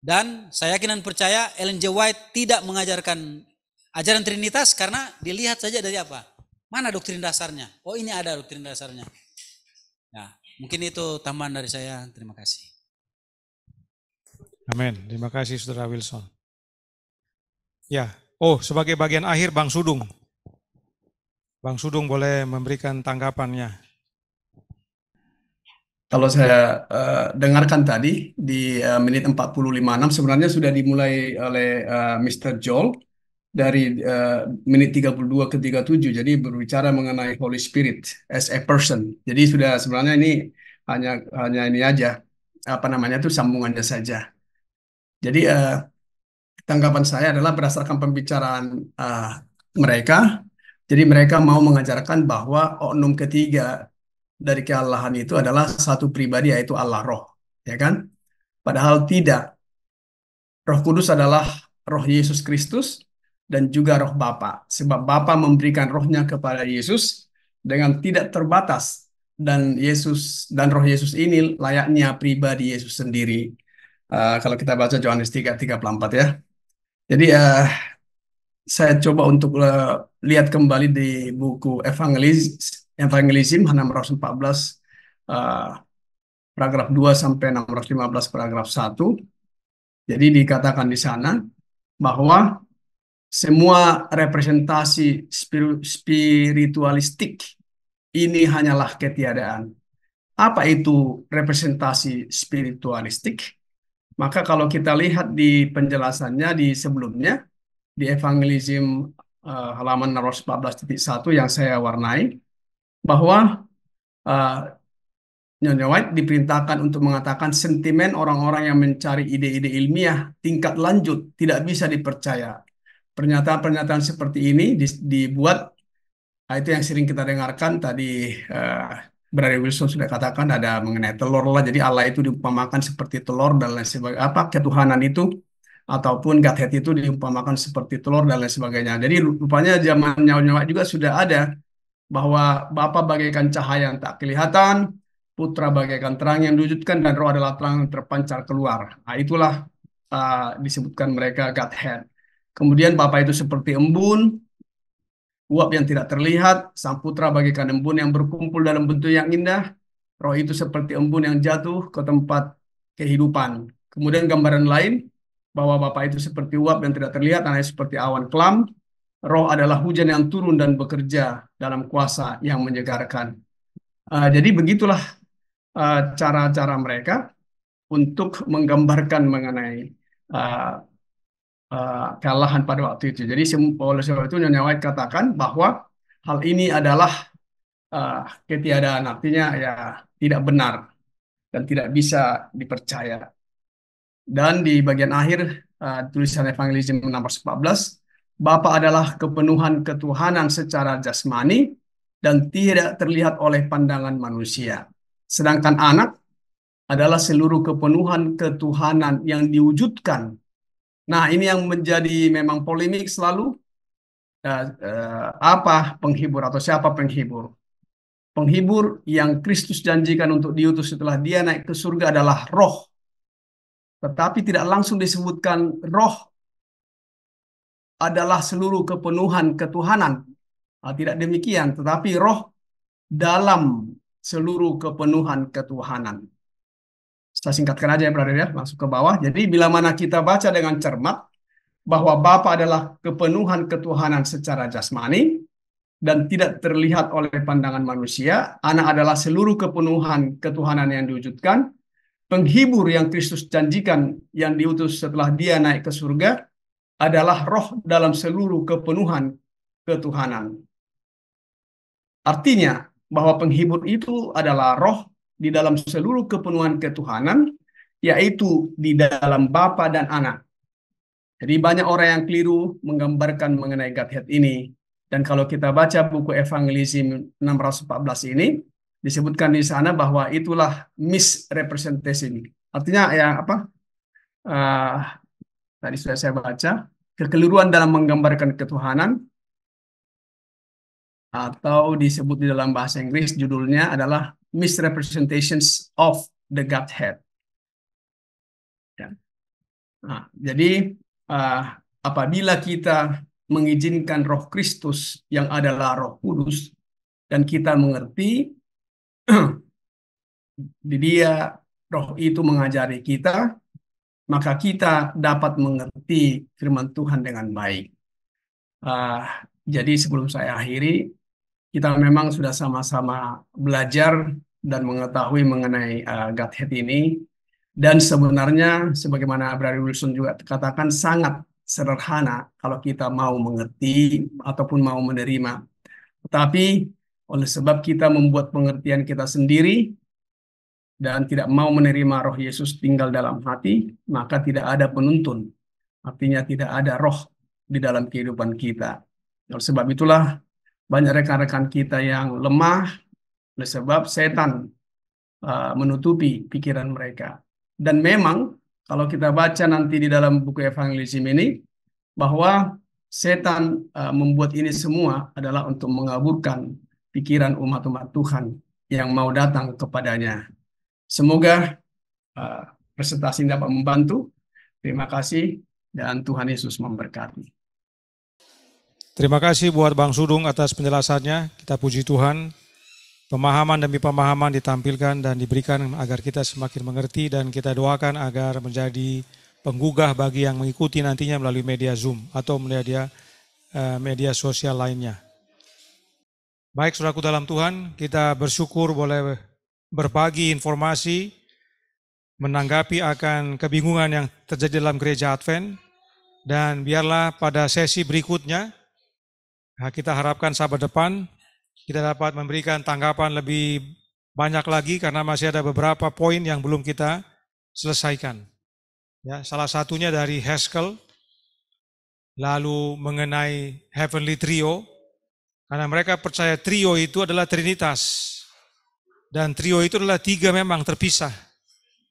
Dan saya yakin dan percaya Ellen G. White tidak mengajarkan ajaran Trinitas karena dilihat saja dari apa? Mana doktrin dasarnya? Oh, ini ada doktrin dasarnya. Nah, mungkin itu tambahan dari saya. Terima kasih. Amin. Terima kasih Saudara Wilson. Ya. Oh, sebagai bagian akhir Bang Sudung. Bang Sudung boleh memberikan tanggapannya. Kalau saya dengarkan tadi di menit 45.6 sebenarnya sudah dimulai oleh Mr. Joel dari menit 32 ke 37. Jadi berbicara mengenai Holy Spirit as a person. Jadi sudah sebenarnya ini hanya ini aja itu sambungannya saja. Jadi tanggapan saya adalah berdasarkan pembicaraan mereka. Jadi mereka mau mengajarkan bahwa oknum ketiga dari keallahan itu adalah satu pribadi, yaitu Allah Roh, ya kan? Padahal tidak. Roh Kudus adalah Roh Yesus Kristus dan juga Roh Bapa. Sebab Bapa memberikan Rohnya kepada Yesus dengan tidak terbatas, dan Roh Yesus ini layaknya pribadi Yesus sendiri. Kalau kita baca Yohanes 3:34 ya. Jadi saya coba untuk lihat kembali di buku Evangelism 614 paragraf 2 sampai 615 paragraf 1. Jadi dikatakan di sana bahwa semua representasi spiritualistik ini hanyalah ketiadaan. Apa itu representasi spiritualistik? Maka kalau kita lihat di penjelasannya di sebelumnya, di Evangelism halaman 14.1 yang saya warnai, bahwa Nyonya White diperintahkan untuk mengatakan sentimen orang-orang yang mencari ide-ide ilmiah tingkat lanjut tidak bisa dipercaya. Pernyataan-pernyataan seperti ini dibuat, itu yang sering kita dengarkan tadi. Brother Wilson sudah katakan ada mengenai telur lah. Jadi Allah itu diumpamakan seperti telur dan lain sebagainya. Apa ketuhanan itu ataupun Godhead itu diumpamakan seperti telur dan lain sebagainya. Jadi rupanya zaman Nyonya White juga sudah ada bahwa Bapa bagaikan cahaya yang tak kelihatan, Putra bagaikan terang yang diwujudkan, dan Roh adalah terang yang terpancar keluar. Nah, itulah disebutkan mereka Godhead. Kemudian Bapa itu seperti embun, uap yang tidak terlihat, Sang Putra bagaikan embun yang berkumpul dalam bentuk yang indah, Roh itu seperti embun yang jatuh ke tempat kehidupan. Kemudian gambaran lain, bahwa Bapa itu seperti uap yang tidak terlihat, Anak seperti awan kelam, Roh adalah hujan yang turun dan bekerja dalam kuasa yang menyegarkan. Jadi begitulah cara-cara mereka untuk menggambarkan mengenai kealahan pada waktu itu. Jadi oleh sebab itu Nyonya White katakan bahwa hal ini adalah ketiadaan, artinya ya tidak benar dan tidak bisa dipercaya. Dan di bagian akhir tulisan Evangelism nomor 14, Bapa adalah kepenuhan ketuhanan secara jasmani dan tidak terlihat oleh pandangan manusia. Sedangkan Anak adalah seluruh kepenuhan ketuhanan yang diwujudkan. Nah, ini yang menjadi memang polemik selalu. Apa penghibur atau siapa penghibur? Penghibur yang Kristus janjikan untuk diutus setelah dia naik ke surga adalah Roh. Tetapi tidak langsung disebutkan Roh adalah seluruh kepenuhan ketuhanan. Tidak demikian, tetapi Roh dalam seluruh kepenuhan ketuhanan. Saya singkatkan aja ya, brother ya, langsung ke bawah. Jadi bila mana kita baca dengan cermat bahwa Bapa adalah kepenuhan ketuhanan secara jasmani dan tidak terlihat oleh pandangan manusia, Anak adalah seluruh kepenuhan ketuhanan yang diwujudkan, penghibur yang Kristus janjikan yang diutus setelah dia naik ke surga adalah Roh dalam seluruh kepenuhan ketuhanan. Artinya bahwa penghibur itu adalah Roh di dalam seluruh kepenuhan ketuhanan, yaitu di dalam Bapa dan Anak. Jadi banyak orang yang keliru menggambarkan mengenai Godhead ini. Dan kalau kita baca buku Evangelism 614 ini, disebutkan di sana bahwa itulah misrepresentation. Artinya ya apa? Tadi sudah saya baca, kekeliruan dalam menggambarkan ketuhanan, atau disebut di dalam bahasa Inggris judulnya adalah Misrepresentations of the Godhead. Ya. Nah, jadi apabila kita mengizinkan Roh Kristus yang adalah Roh Kudus dan kita mengerti di Dia Roh itu mengajari kita, maka kita dapat mengerti firman Tuhan dengan baik. Jadi sebelum saya akhiri, kita memang sudah sama-sama belajar dan mengetahui mengenai Godhead ini. Dan sebenarnya, sebagaimana Brother Wilson juga katakan, sangat sederhana kalau kita mau mengerti ataupun mau menerima. Tetapi oleh sebab kita membuat pengertian kita sendiri dan tidak mau menerima Roh Yesus tinggal dalam hati, maka tidak ada penuntun. Artinya tidak ada roh di dalam kehidupan kita. Oleh sebab itulah banyak rekan-rekan kita yang lemah oleh sebab setan menutupi pikiran mereka. Dan memang kalau kita baca nanti di dalam buku Evangelism ini, bahwa setan membuat ini semua adalah untuk mengaburkan pikiran umat-umat Tuhan yang mau datang kepadanya. Semoga presentasi ini dapat membantu. Terima kasih dan Tuhan Yesus memberkati. Terima kasih buat Bang Sudung atas penjelasannya. Kita puji Tuhan. Pemahaman demi pemahaman ditampilkan dan diberikan agar kita semakin mengerti, dan kita doakan agar menjadi penggugah bagi yang mengikuti nantinya melalui media Zoom atau media sosial lainnya. Baik saudaraku dalam Tuhan, kita bersyukur boleh berbagi informasi, menanggapi akan kebingungan yang terjadi dalam gereja Advent, dan biarlah pada sesi berikutnya, kita harapkan sahabat depan, kita dapat memberikan tanggapan lebih banyak lagi karena masih ada beberapa poin yang belum kita selesaikan. Ya, salah satunya dari Haskell, lalu mengenai Heavenly Trio, karena mereka percaya trio itu adalah Trinitas. Dan trio itu adalah 3 memang terpisah.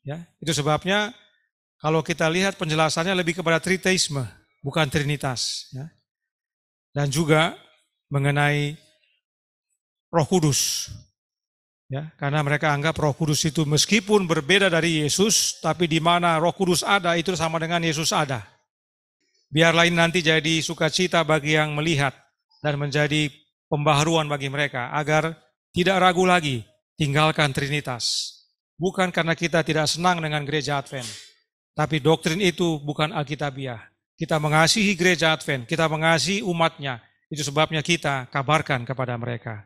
Ya, itu sebabnya kalau kita lihat penjelasannya lebih kepada triteisme, bukan Trinitas. Ya. Dan juga mengenai Roh Kudus. Ya, karena mereka anggap Roh Kudus itu meskipun berbeda dari Yesus, tapi di mana Roh Kudus ada itu sama dengan Yesus ada. Biarlah ini nanti jadi sukacita bagi yang melihat dan menjadi pembaharuan bagi mereka agar tidak ragu lagi tinggalkan Trinitas. Bukan karena kita tidak senang dengan gereja Advent, tapi doktrin itu bukan alkitabiah. Kita mengasihi gereja Advent, kita mengasihi umatnya, itu sebabnya kita kabarkan kepada mereka.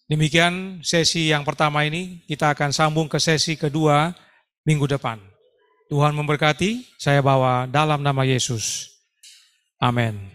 Demikian sesi yang pertama ini, kita akan sambung ke sesi kedua minggu depan. Tuhan memberkati, saya bawa dalam nama Yesus. Amin.